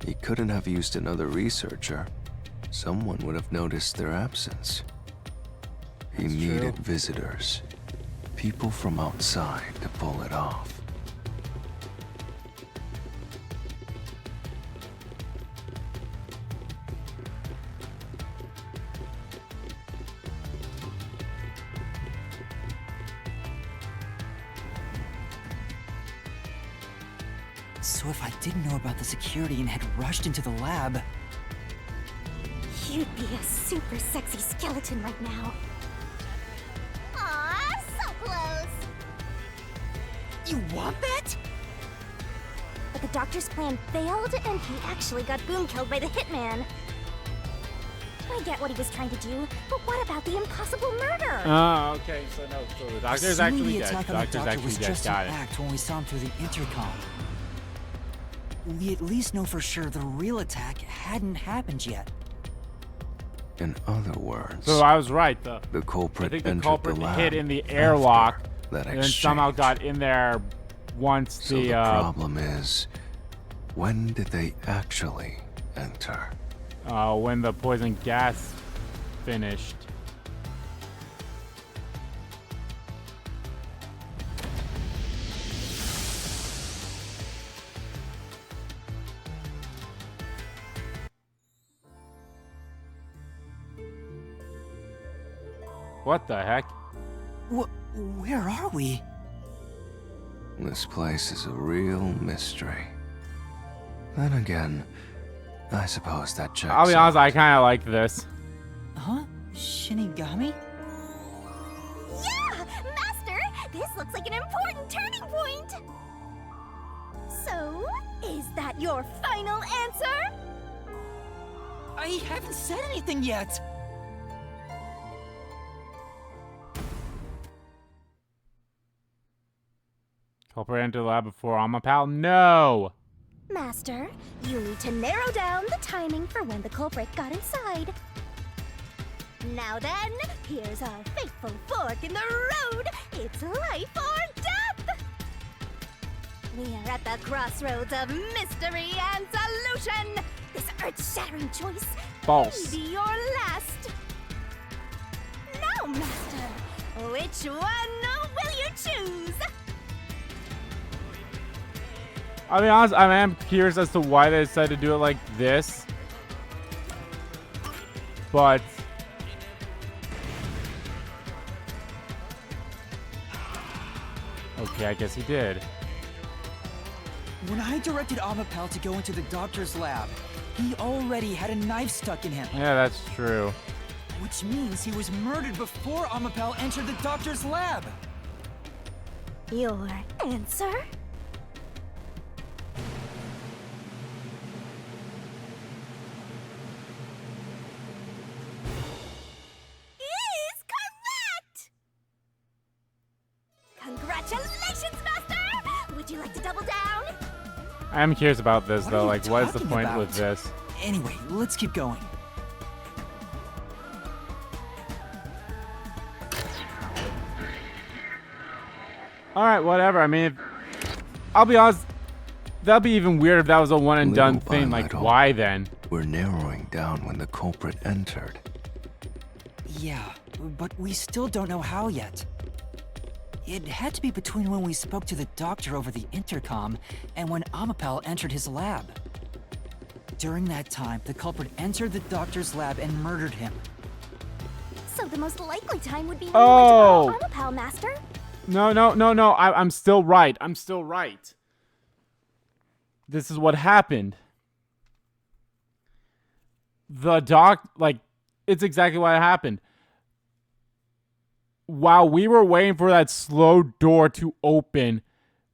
he couldn't have used another researcher. Someone would have noticed their absence. He That's needed true. visitors, people from outside to pull it off. So if I didn't know about the security and had rushed into the lab... You'd be a super sexy skeleton right now. Aw, so close. You want that? But the doctor's plan failed, and he actually got boom killed by the hitman. I get what he was trying to do, but what about the impossible murder? Oh, okay. So no, so the doctor's Assuming actually the dead. attack The on the doctor's doctor actually was dead. just Got an it. act when we saw him through the intercom. We at least know for sure the real attack hadn't happened yet. In other words, So I was right. The the I culprit think the entered culprit the lab hid in the airlock, after that and then exchange. somehow got in there once So the the problem is, when did they actually enter? when the poison gas finished. What the heck? Where are we? This place is a real mystery. Then again, I suppose that checks I'll be honest, out. I kind of like this. Huh? Shinigami? Yeah! Master, this looks like an important turning point! So, is that your final answer? I haven't said anything yet! Culprit entered the lab before Amapal? No! Master, you need to narrow down the timing for when the culprit got inside. Now then, here's our fateful fork in the road. It's life or death! We are at the crossroads of mystery and solution. This earth-shattering choice False. may be your last. Now, Master, which one will you choose? I'll be honest, I am curious as to why they decided to do it like this. But okay, I guess he did. When I directed Amapal to go into the doctor's lab, he already had a knife stuck in him. Yeah, that's true. Which means he was murdered before Amapal entered the doctor's lab. Your answer? Is correct! Congratulations, Master! Would you like to double down? I am curious about this What though. are you Like, what is the talking point about? with this? Anyway, let's keep going. All right, whatever. I mean, I'll be honest. That'd be even weird if that was a one and done Little by thing. Like, little. why then? We're narrowing down when the culprit entered. Yeah, but we still don't know how yet. It had to be between when we spoke to the doctor over the intercom and when Amapal entered his lab. During that time, the culprit entered the doctor's lab and murdered him. So the most likely time would be when Oh. you went to borrow Amapal, Master. No. I'm still right. I'm still right. This is what happened. It's exactly what happened. While we were waiting for that slow door to open,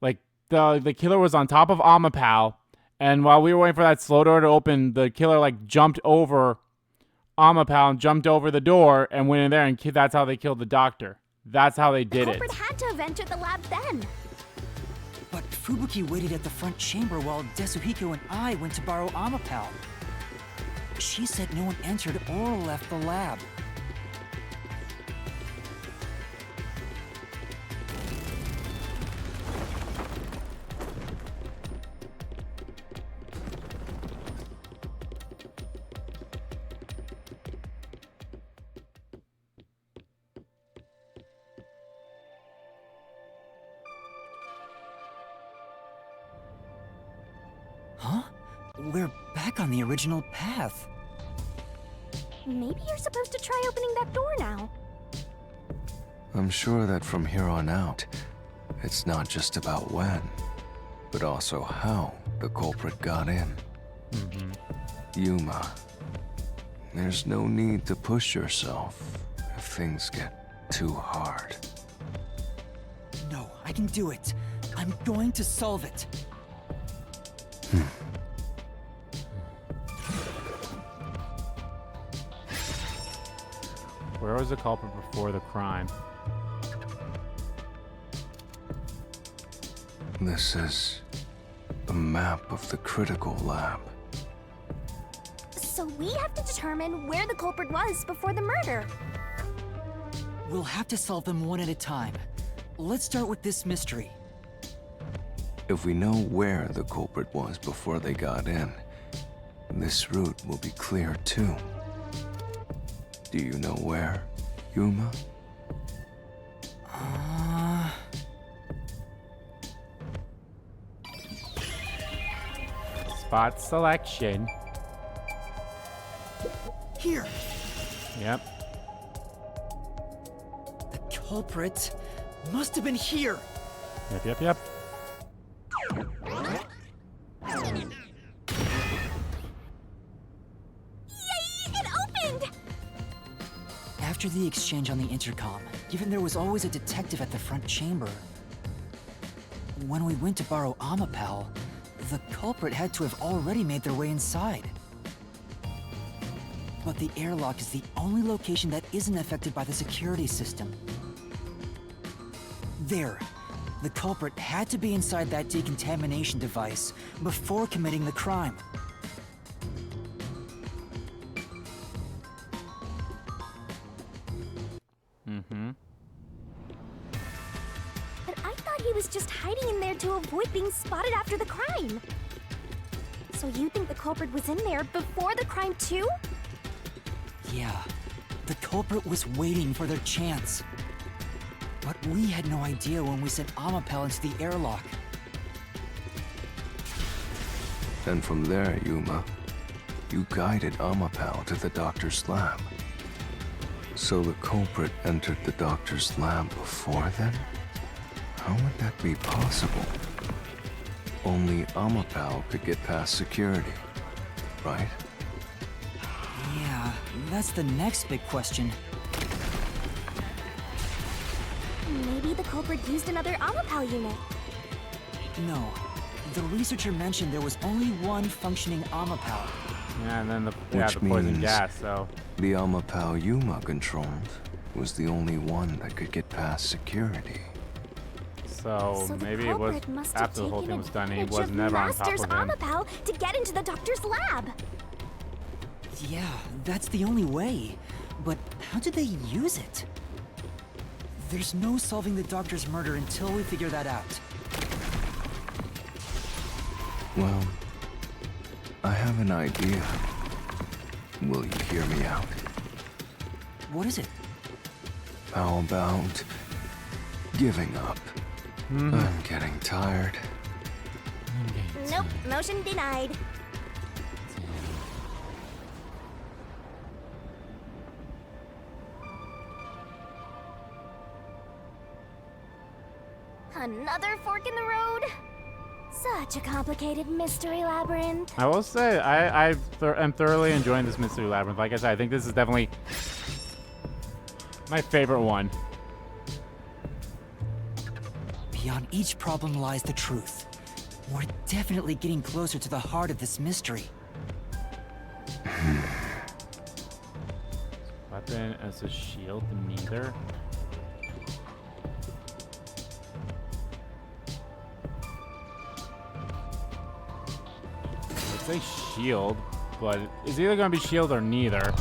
like the killer was on top of Amapal, and while we were waiting for that slow door to open, the killer like jumped over Amapal and jumped over the door and went in there, and that's how they killed the doctor. That's how they The did it. culprit had to have entered the lab then. But Fubuki waited at the front chamber while Desuhiko and I went to borrow Amapal. She said no one entered or left the lab. Huh? We're back on the original path. Maybe you're supposed to try opening that door now. I'm sure that from here on out, it's not just about when, but also how the culprit got in. Yuma, there's no need to push yourself if things get too hard. No, I can do it. I'm going to solve it. Where was the culprit before the crime? This is a map of the critical lab. So we have to determine where the culprit was before the murder. We'll have to solve them one at a time. Let's start with this mystery. If we know where the culprit was before they got in, this route will be clear too. Do you know where, Yuma? Spot selection. Here! Yep. The culprit must have been here! Yep. Yay! It opened! After the exchange on the intercom, given there was always a detective at the front chamber, when we went to borrow Amapal, the culprit had to have already made their way inside. But the airlock is the only location that isn't affected by the security system. There. The culprit had to be inside that decontamination device before committing the crime. But I thought he was just hiding in there to avoid being spotted after the crime. So you think the culprit was in there before the crime too? Yeah, the culprit was waiting for their chance. But we had no idea when we sent Amapal into the airlock. And from there, Yuma, you guided Amapal to the doctor's lab. So the culprit entered the doctor's lab before then? How would that be possible? Only Amapal could get past security, right? Yeah, that's the next big question. Maybe the culprit used another Amapal unit. No, the researcher mentioned there was only one functioning Amapal. Yeah, and then the Which poison means- gas, so. The Amapal Yuma controlled was the only one that could get past security. So So the maybe it was culprit must have after the whole taken thing was done and he advantage was of never on top Master's of him. Amapal to get into the doctor's lab. Yeah, that's the only way. But how did they use it? There's no solving the doctor's murder until we figure that out. Well, I have an idea. Will you hear me out? What is it? How about giving up? I'm getting tired. Nope, motion denied. Another fork in the road? Such a complicated mystery labyrinth. I will say, I'm thoroughly enjoying this mystery labyrinth. Like I said, I think this is definitely my favorite one. Beyond each problem lies the truth. We're definitely getting closer to the heart of this mystery. Weapon as a shield, neither. It's a shield, but it's either gonna be shield or neither.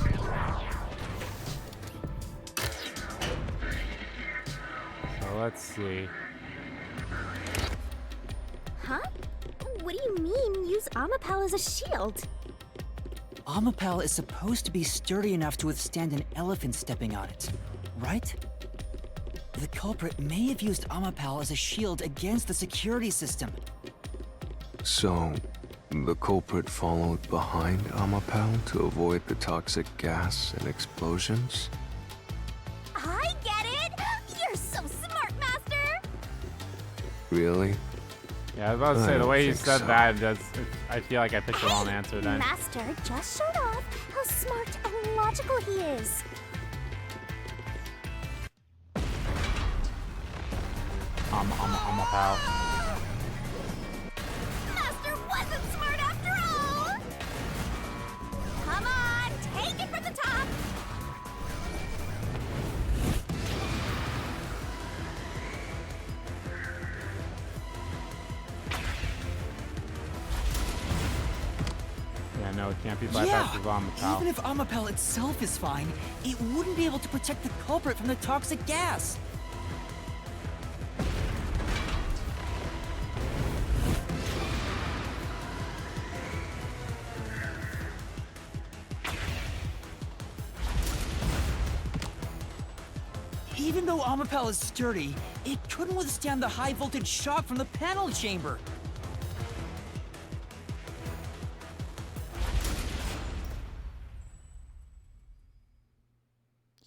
So let's see. Huh? What do you mean, use Amapel as a shield? Amapel is supposed to be sturdy enough to withstand an elephant stepping on it, right? The culprit may have used Amapel as a shield against the security system. So, the culprit followed behind Amapel to avoid the toxic gas and explosions? I get it! You're so smart, Master! Really? Yeah, I was about to say, I the don't way you think said so. that, I feel like I picked the wrong answer then. Master just showed off how smart and logical he is. I'm a pal. Master wasn't smart after all! Come on, take it from the top! Yeah, no, it can't be bypassed Yeah, with Amapel. even if Amapel itself is fine, it wouldn't be able to protect the culprit from the toxic gas. Even though Amapel is sturdy, it couldn't withstand the high voltage shock from the panel chamber.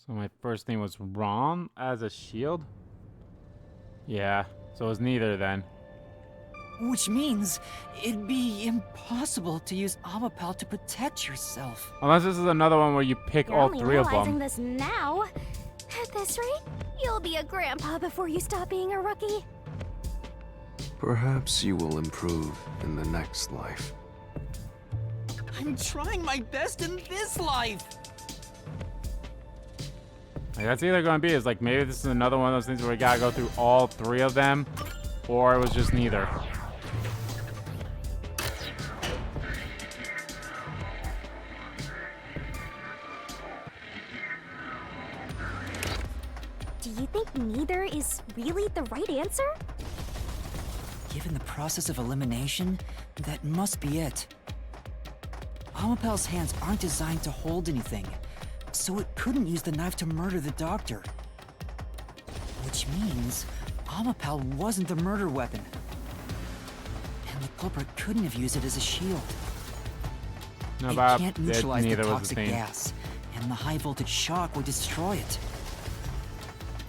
So my first name was Rom as a shield? Yeah, so it was neither then. Which means it'd be impossible to use Amapel to protect yourself. Unless this is another one where you pick You're all only three of realizing them. this now. At this rate, you'll be a grandpa before you stop being a rookie. Perhaps you will improve in the next life. I'm trying my best in this life. Like, that's either going to be is like maybe this is another one of those things where we got to go through all three of them, or it was just neither. Do you think neither is really the right answer? Given the process of elimination, that must be it. Amapel's hands aren't designed to hold anything, so it couldn't use the knife to murder the doctor. Which means Amapel wasn't the murder weapon. And the culprit couldn't have used it as a shield. No, It Bob, can't neutralize the neither was the toxic thing. gas, and the high voltage shock would destroy it.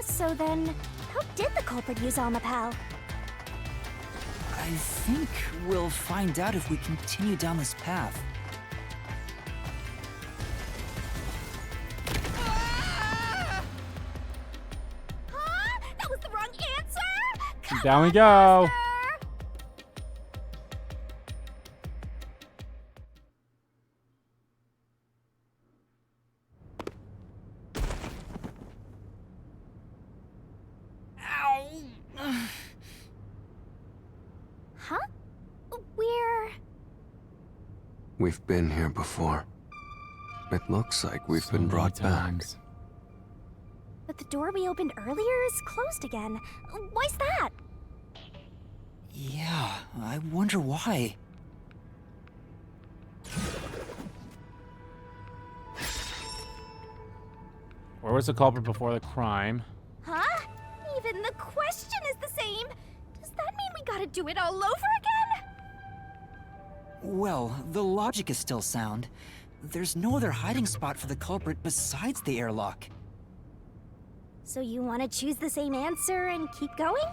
So then, how did the culprit use Amapel? I think we'll find out if we continue down this path. Huh? That was the wrong answer? Come Down we on, go. Master! Huh? We've been here before. It looks like we've been brought back. But the door we opened earlier is closed again. Why's that? Yeah, I wonder why. Where was the culprit before the crime? Huh? Even the question is the same. Does that mean we gotta do it all over again? Well, the logic is still sound. There's no other hiding spot for the culprit besides the airlock. So you want to choose the same answer and keep going?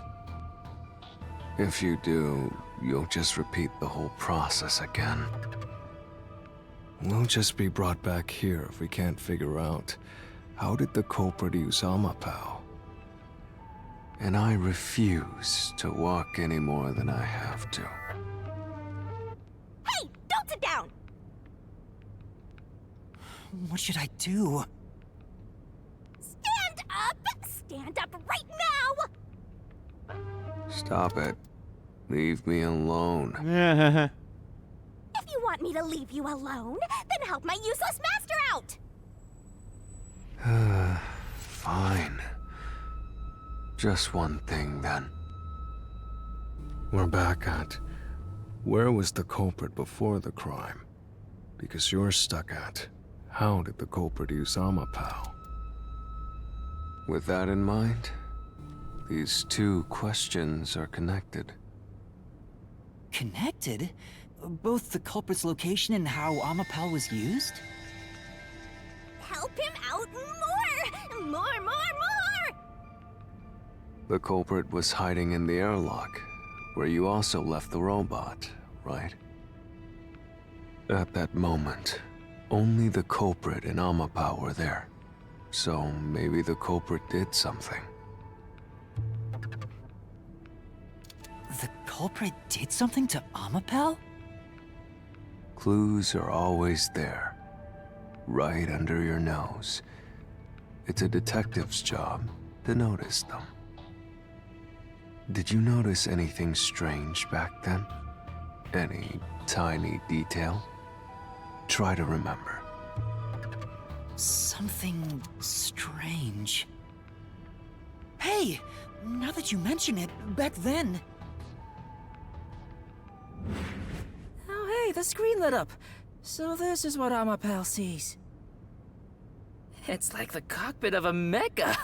If you do, you'll just repeat the whole process again. We'll just be brought back here if we can't figure out how did the culprit use Amapao. And I refuse to walk any more than I have to. Hey, don't sit down! What should I do? Stand up! Stand up right now! Stop it. Leave me alone. If you want me to leave you alone, then help my useless master out! Fine. Just one thing, then. We're back at... Where was the culprit before the crime? Because you're stuck at... How did the culprit use Amapao? With that in mind, these two questions are connected. Connected? Both the culprit's location and how Amapao was used? Help him out more! More, more, more! The culprit was hiding in the airlock, where you also left the robot, right? At that moment, only the culprit and Amapao were there. So maybe the culprit did something. The culprit did something to Amapao? Clues are always there, right under your nose. It's a detective's job to notice them. Did you notice anything strange back then? Any tiny detail? Try to remember. Something strange. Hey! Now that you mention it, back then... Oh hey, the screen lit up. So this is what Amapao sees. It's like the cockpit of a mecha.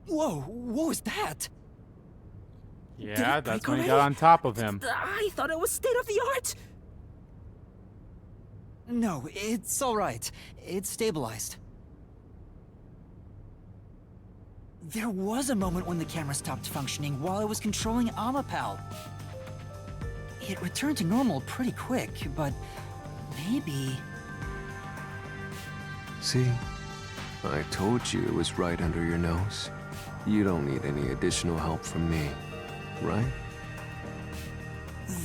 Whoa, what was that? Yeah, it that's break when he already? got on top of him. I thought it was state of the art. No, it's alright. It's stabilized. There was a moment when the camera stopped functioning while I was controlling Amapao. It returned to normal pretty quick, but maybe... See? I told you it was right under your nose. You don't need any additional help from me, right?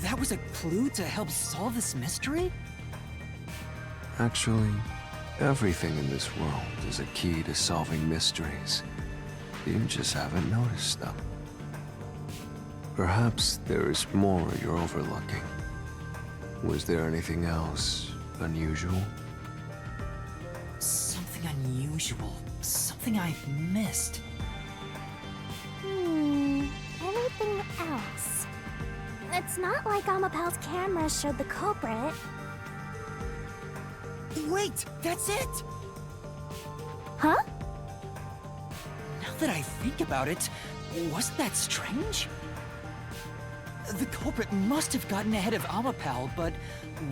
That was a clue to help solve this mystery? Actually, everything in this world is a key to solving mysteries. You just haven't noticed them. Perhaps there is more you're overlooking. Was there anything else unusual? Something unusual. Something I've missed. Anything else? It's not like Amapao's camera showed the culprit. Wait! That's it! Huh? Now that I think about it, wasn't that strange? The culprit must have gotten ahead of Amapao, but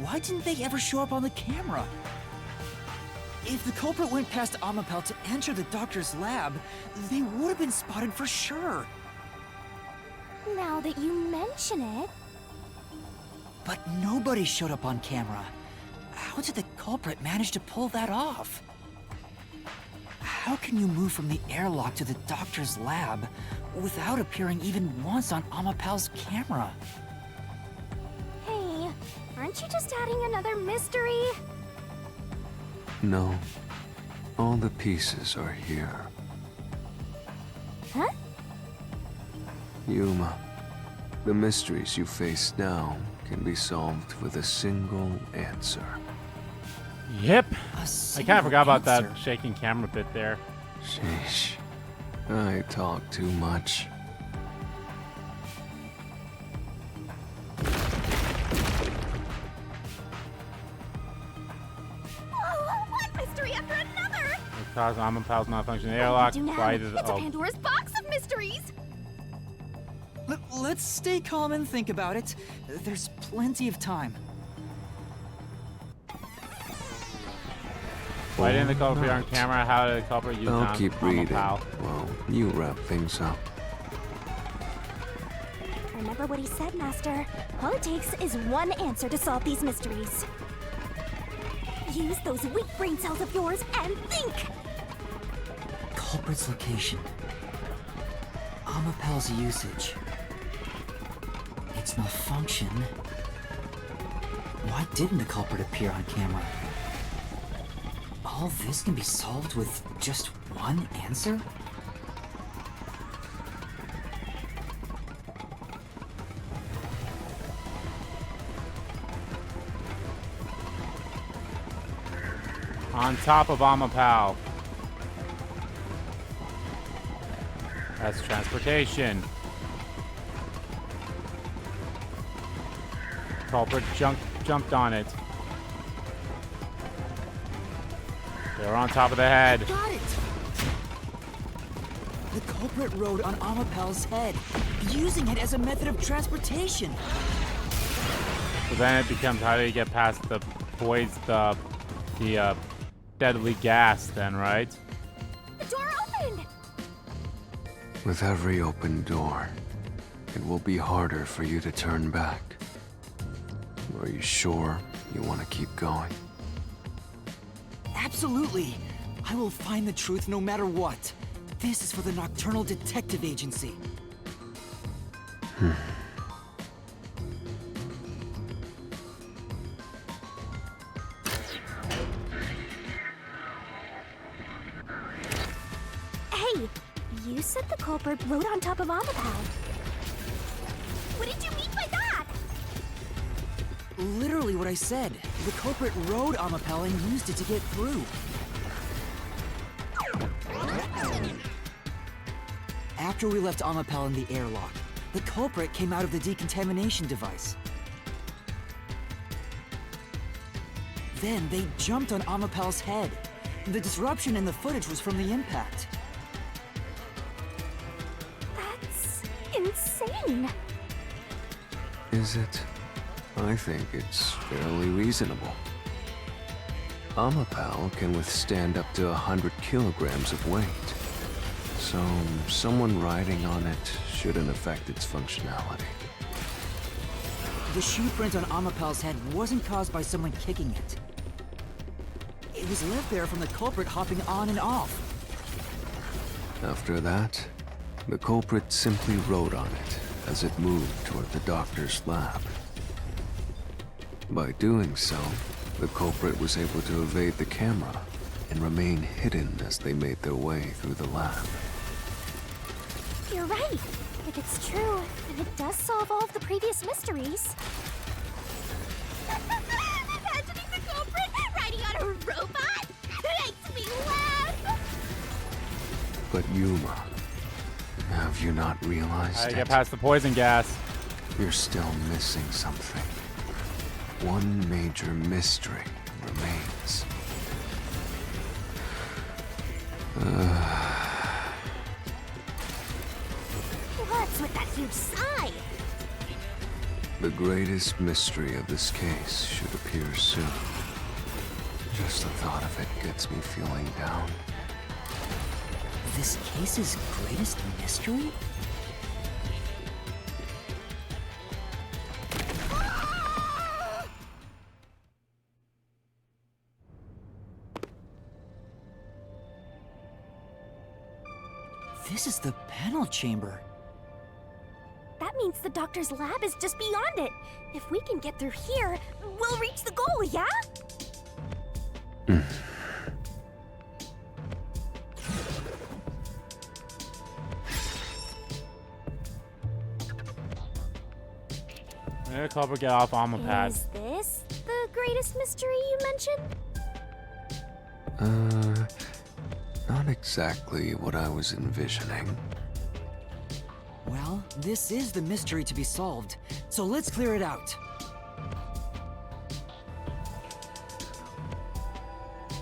why didn't they ever show up on the camera? If the culprit went past Amapao to enter the doctor's lab, they would have been spotted for sure. Now that you mention it... But nobody showed up on camera. How did the culprit manage to pull that off? How can you move from the airlock to the doctor's lab without appearing even once on Amapao's camera? Hey, aren't you just adding another mystery? No. All the pieces are here. Huh? Yuma, the mysteries you face now can be solved with a single answer. Yep. A I single kind of forgot about that answer. shaking camera bit there. Sheesh. I talk too much. Oh, one mystery after another! cause Amapal's malfunction What airlock. do we do now? Fly to the It's a Pandora's box of mysteries. Let's stay calm and think about it. There's plenty of time. Why didn't the culprit appear on camera? How did the culprit use I'll keep reading. Amapal? Well, you wrap things up. Remember what he said, Master. All it takes is one answer to solve these mysteries. Use those weak brain cells of yours and think! Culprit's location. Amapal's usage. Its malfunction. Why didn't the culprit appear on camera? All this can be solved with just one answer? On top of Amapal. That's transportation. Culprit jumped on it. They're on top of the head. Got it! The culprit rode on Amapal's head, using it as a method of transportation. So then it becomes, how do you get past the deadly gas then, right? The door opened! With every open door, it will be harder for you to turn back. Are you sure you want to keep going? Absolutely! I will find the truth no matter what. This is for the Nocturnal Detective Agency. Hey, you said the culprit rode on top of Amapal. What did you mean by that? Literally what I said. The culprit rode Amapal and used it to get through. After we left Amapal in the airlock, the culprit came out of the decontamination device. Then they jumped on Amapal's head. The disruption in the footage was from the impact. That's insane. Is it? I think it's fairly reasonable. Amapal can withstand up to 100 kilograms of weight. So, someone riding on it shouldn't affect its functionality. The shoe print on Amapal's head wasn't caused by someone kicking it. It was left there from the culprit hopping on and off. After that, the culprit simply rode on it as it moved toward the doctor's lab. By doing so, the culprit was able to evade the camera and remain hidden as they made their way through the lab. You're right. If it's true, then it does solve all of the previous mysteries. Imagining the culprit riding on a robot makes me laugh. But Yuma, have you not realized How do you it? get past the poison gas? You're still missing something. One major mystery remains. What's with that huge sigh? The greatest mystery of this case should appear soon. Just the thought of it gets me feeling down. This case's greatest mystery? This is the panel chamber. That means the doctor's lab is just beyond it. If we can get through here, we'll reach the goal, yeah? Where did the culprit get off Amapad? Is this the greatest mystery you mentioned? Not exactly what I was envisioning. Well, this is the mystery to be solved, so let's clear it out.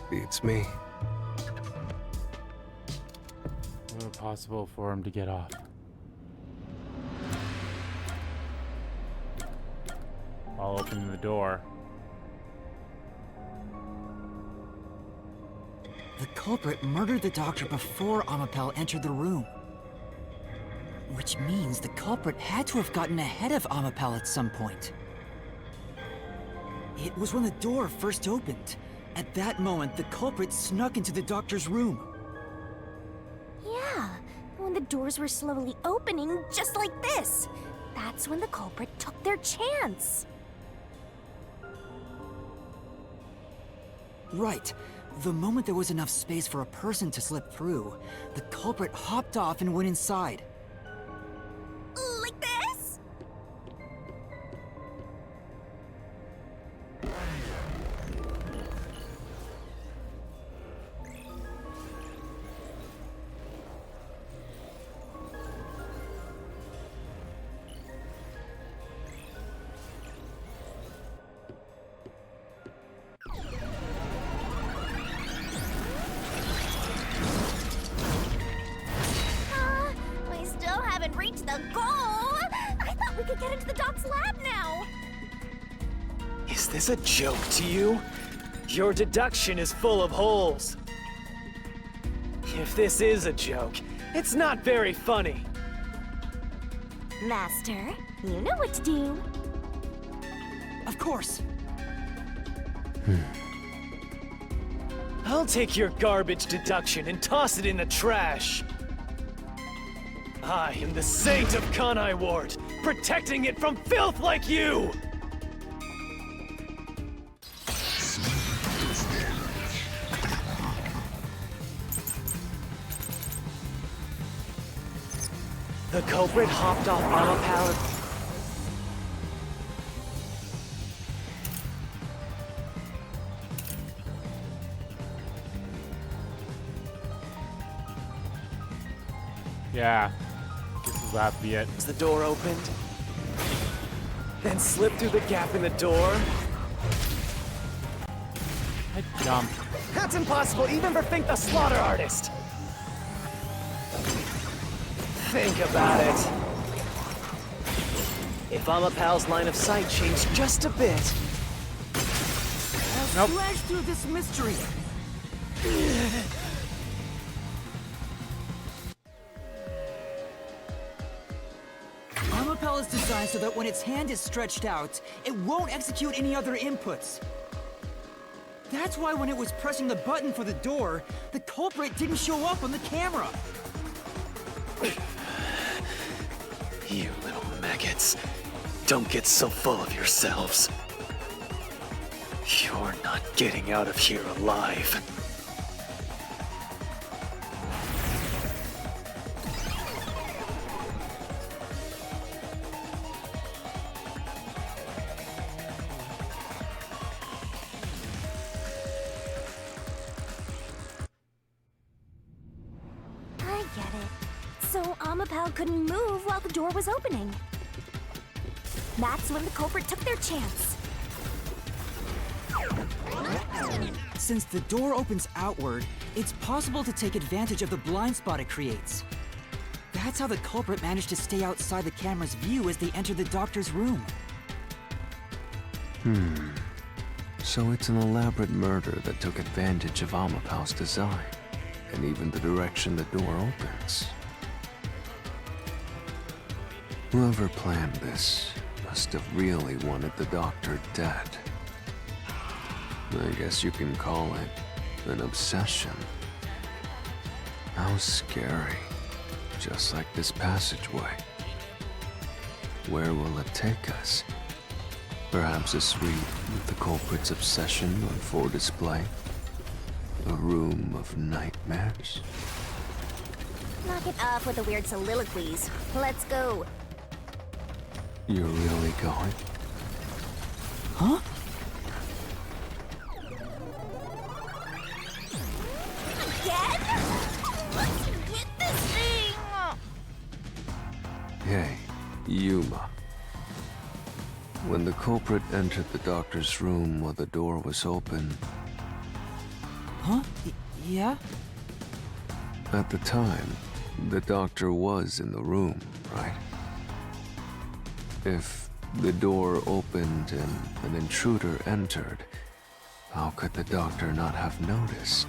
Beats me. impossible for him to get off. While opening the door. The culprit murdered the doctor before Amapel entered the room. Which means the culprit had to have gotten ahead of Amapel at some point. It was when the door first opened. At that moment, the culprit snuck into the doctor's room. Yeah, when the doors were slowly opening, just like this. That's when the culprit took their chance. Right. The moment there was enough space for a person to slip through, the culprit hopped off and went inside. Like this? We still haven't reached the goal. I thought we could get into the doc's lab now. Is this a joke to you? Your deduction is full of holes. If this is a joke, it's not very funny. Master, you know what to do. Of course. I'll take your garbage deduction and toss it in the trash. I am the saint of Kanai Ward, protecting it from filth like you! The culprit hopped off Amapel. Yeah. This will have to be it. The door opened, then slipped through the gap in the door. I jumped. That's impossible even for Think the Slaughter Artist. Think about it. If Amapel's line of sight changed just a bit. Nope. Splash through this mystery. Amapel is designed so that when its hand is stretched out, it won't execute any other inputs. That's why when it was pressing the button for the door, the culprit didn't show up on the camera. You little maggots. Don't get so full of yourselves. You're not getting out of here alive. I get it. So Amapel couldn't move while the door was opening. That's when the culprit took their chance. Since the door opens outward, it's possible to take advantage of the blind spot it creates. That's how the culprit managed to stay outside the camera's view as they entered the doctor's room. So it's an elaborate murder that took advantage of Amapel's design, and even the direction the door opens. Whoever planned this must have really wanted the doctor dead. I guess you can call it an obsession. How scary. Just like this passageway. Where will it take us? Perhaps a suite with the culprit's obsession on full display? A room of nightmares? Knock it off with the weird soliloquies. Let's go. You're really going? Huh? Again? Let's get this thing! Hey, Yuma. When the culprit entered the doctor's room while the door was open, Huh? Yeah? at the time, the doctor was in the room, right? If the door opened and an intruder entered, how could the doctor not have noticed?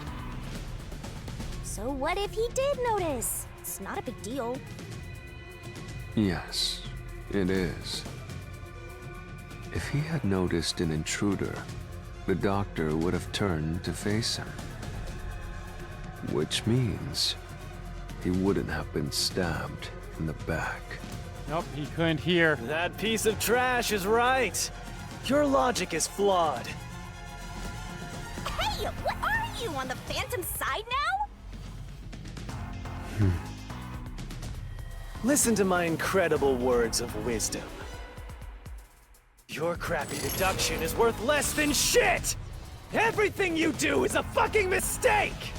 So what if he did notice? It's not a big deal. Yes, it is. If he had noticed an intruder, the doctor would have turned to face him. Which means he wouldn't have been stabbed in the back. Nope, he couldn't hear. That piece of trash is right. Your logic is flawed. Hey, what are you, on the Phantom side now? Listen to my incredible words of wisdom. Your crappy deduction is worth less than shit! Everything you do is a fucking mistake!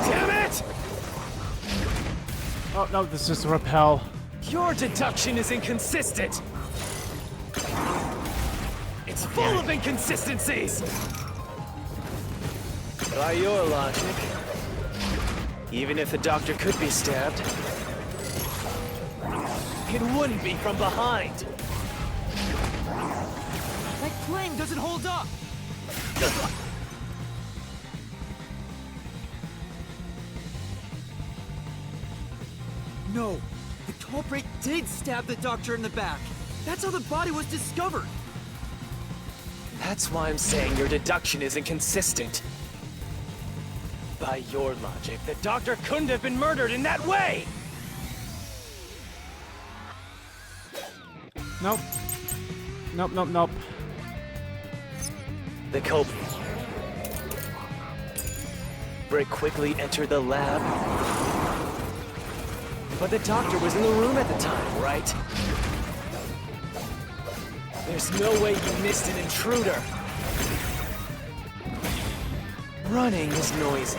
Damn it! Oh, no, this is just a repel. Your deduction is inconsistent! It's full of inconsistencies! By your logic, even if the doctor could be stabbed, it wouldn't be from behind. That claim doesn't hold up! No, the culprit did stab the doctor in the back. That's how the body was discovered. That's why I'm saying your deduction is inconsistent. By your logic, the doctor couldn't have been murdered in that way! Nope. Nope, nope, nope. The culprit. Brick quickly entered the lab. But the doctor was in the room at the time, right? There's no way you missed an intruder. Running is noisy.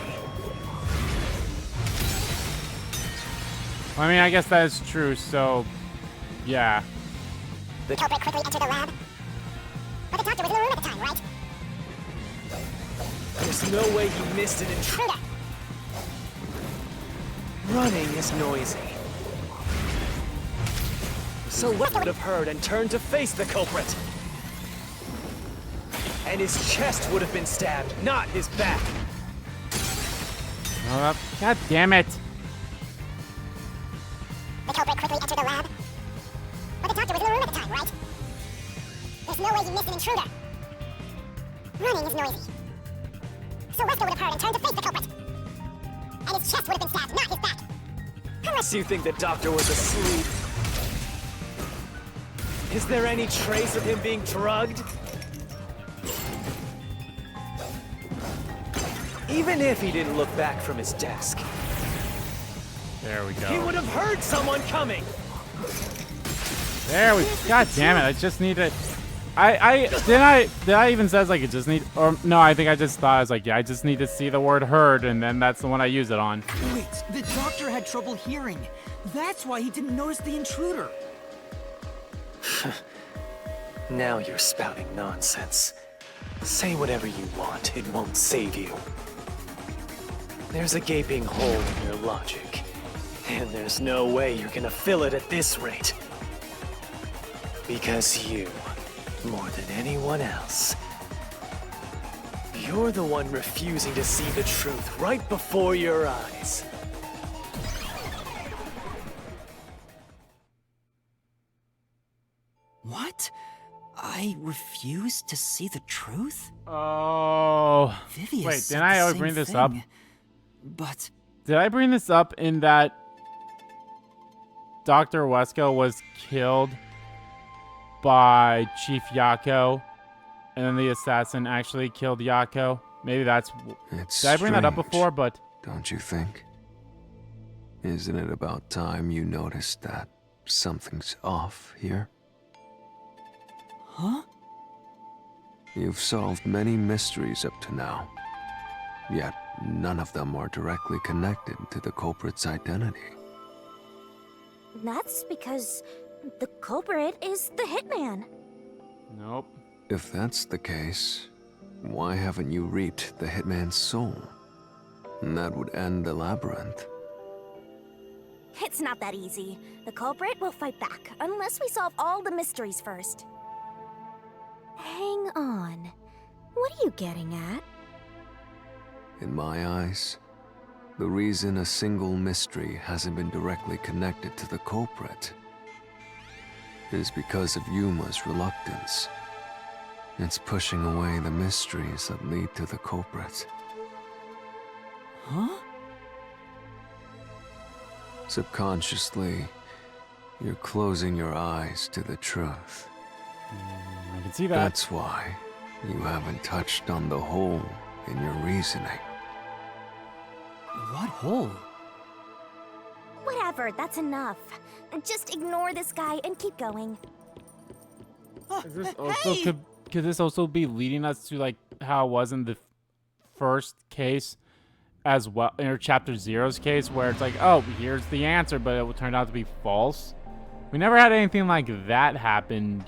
I mean, I guess that is true, so... yeah. The Culprit quickly entered the lab. But the doctor was in the room at the time, right? There's no way you missed an intruder. Running is noisy. So what would have heard and turned to face the culprit? And his chest would have been stabbed, not his back. God damn it. The culprit quickly entered the lab. But the doctor was in the room at the time, right? There's no way you missed an intruder. Running is noisy. So Wesker would have heard and turned to face the culprit. And his chest would have been stabbed, not his back. Unless you think the doctor was asleep. Is there any trace of him being drugged? Even if he didn't look back from his desk, There we he go. would have heard someone coming. There we... God damn it, I just need to... Did I even says like it just need... Or, no, I think I just thought, I was like, yeah, I just need to see the word heard, and then that's the one I use it on. Wait, the doctor had trouble hearing. That's why he didn't notice the intruder. Now you're spouting nonsense. Say whatever you want, it won't save you. There's a gaping hole in your logic, and there's no way you're gonna fill it at this rate. Because you, more than anyone else, you're the one refusing to see the truth right before your eyes. What? I refuse to see the truth? Oh... Vivia Wait, said didn't I the already same bring this up? thing. But Did I bring this up in that Dr. Wesko was killed by Chief Yako, and then the assassin actually killed Yako? Maybe that's... It's Did I bring that up strange, before? But... Don't you think? Isn't it about time you noticed that? something's off here? Huh? You've solved many mysteries up to now, yet none of them are directly connected to the culprit's identity. That's because the culprit is the hitman. Nope. If that's the case, why haven't you reaped the hitman's soul? And that would end the labyrinth. It's not that easy. The culprit will fight back, unless we solve all the mysteries first. Hang on. What are you getting at? In my eyes, the reason a single mystery hasn't been directly connected to the culprit is because of Yuma's reluctance. It's pushing away the mysteries that lead to the culprit. Huh? Subconsciously, you're closing your eyes to the truth. I can see that. That's why you haven't touched on the hole in your reasoning. What hole? Whatever, that's enough. Just ignore this guy and keep going. Is this also could this also be leading us to like how it was in the first case as well, in chapter 0's case, where it's like, oh, here's the answer, but it turned out to be false? We never had anything like that happen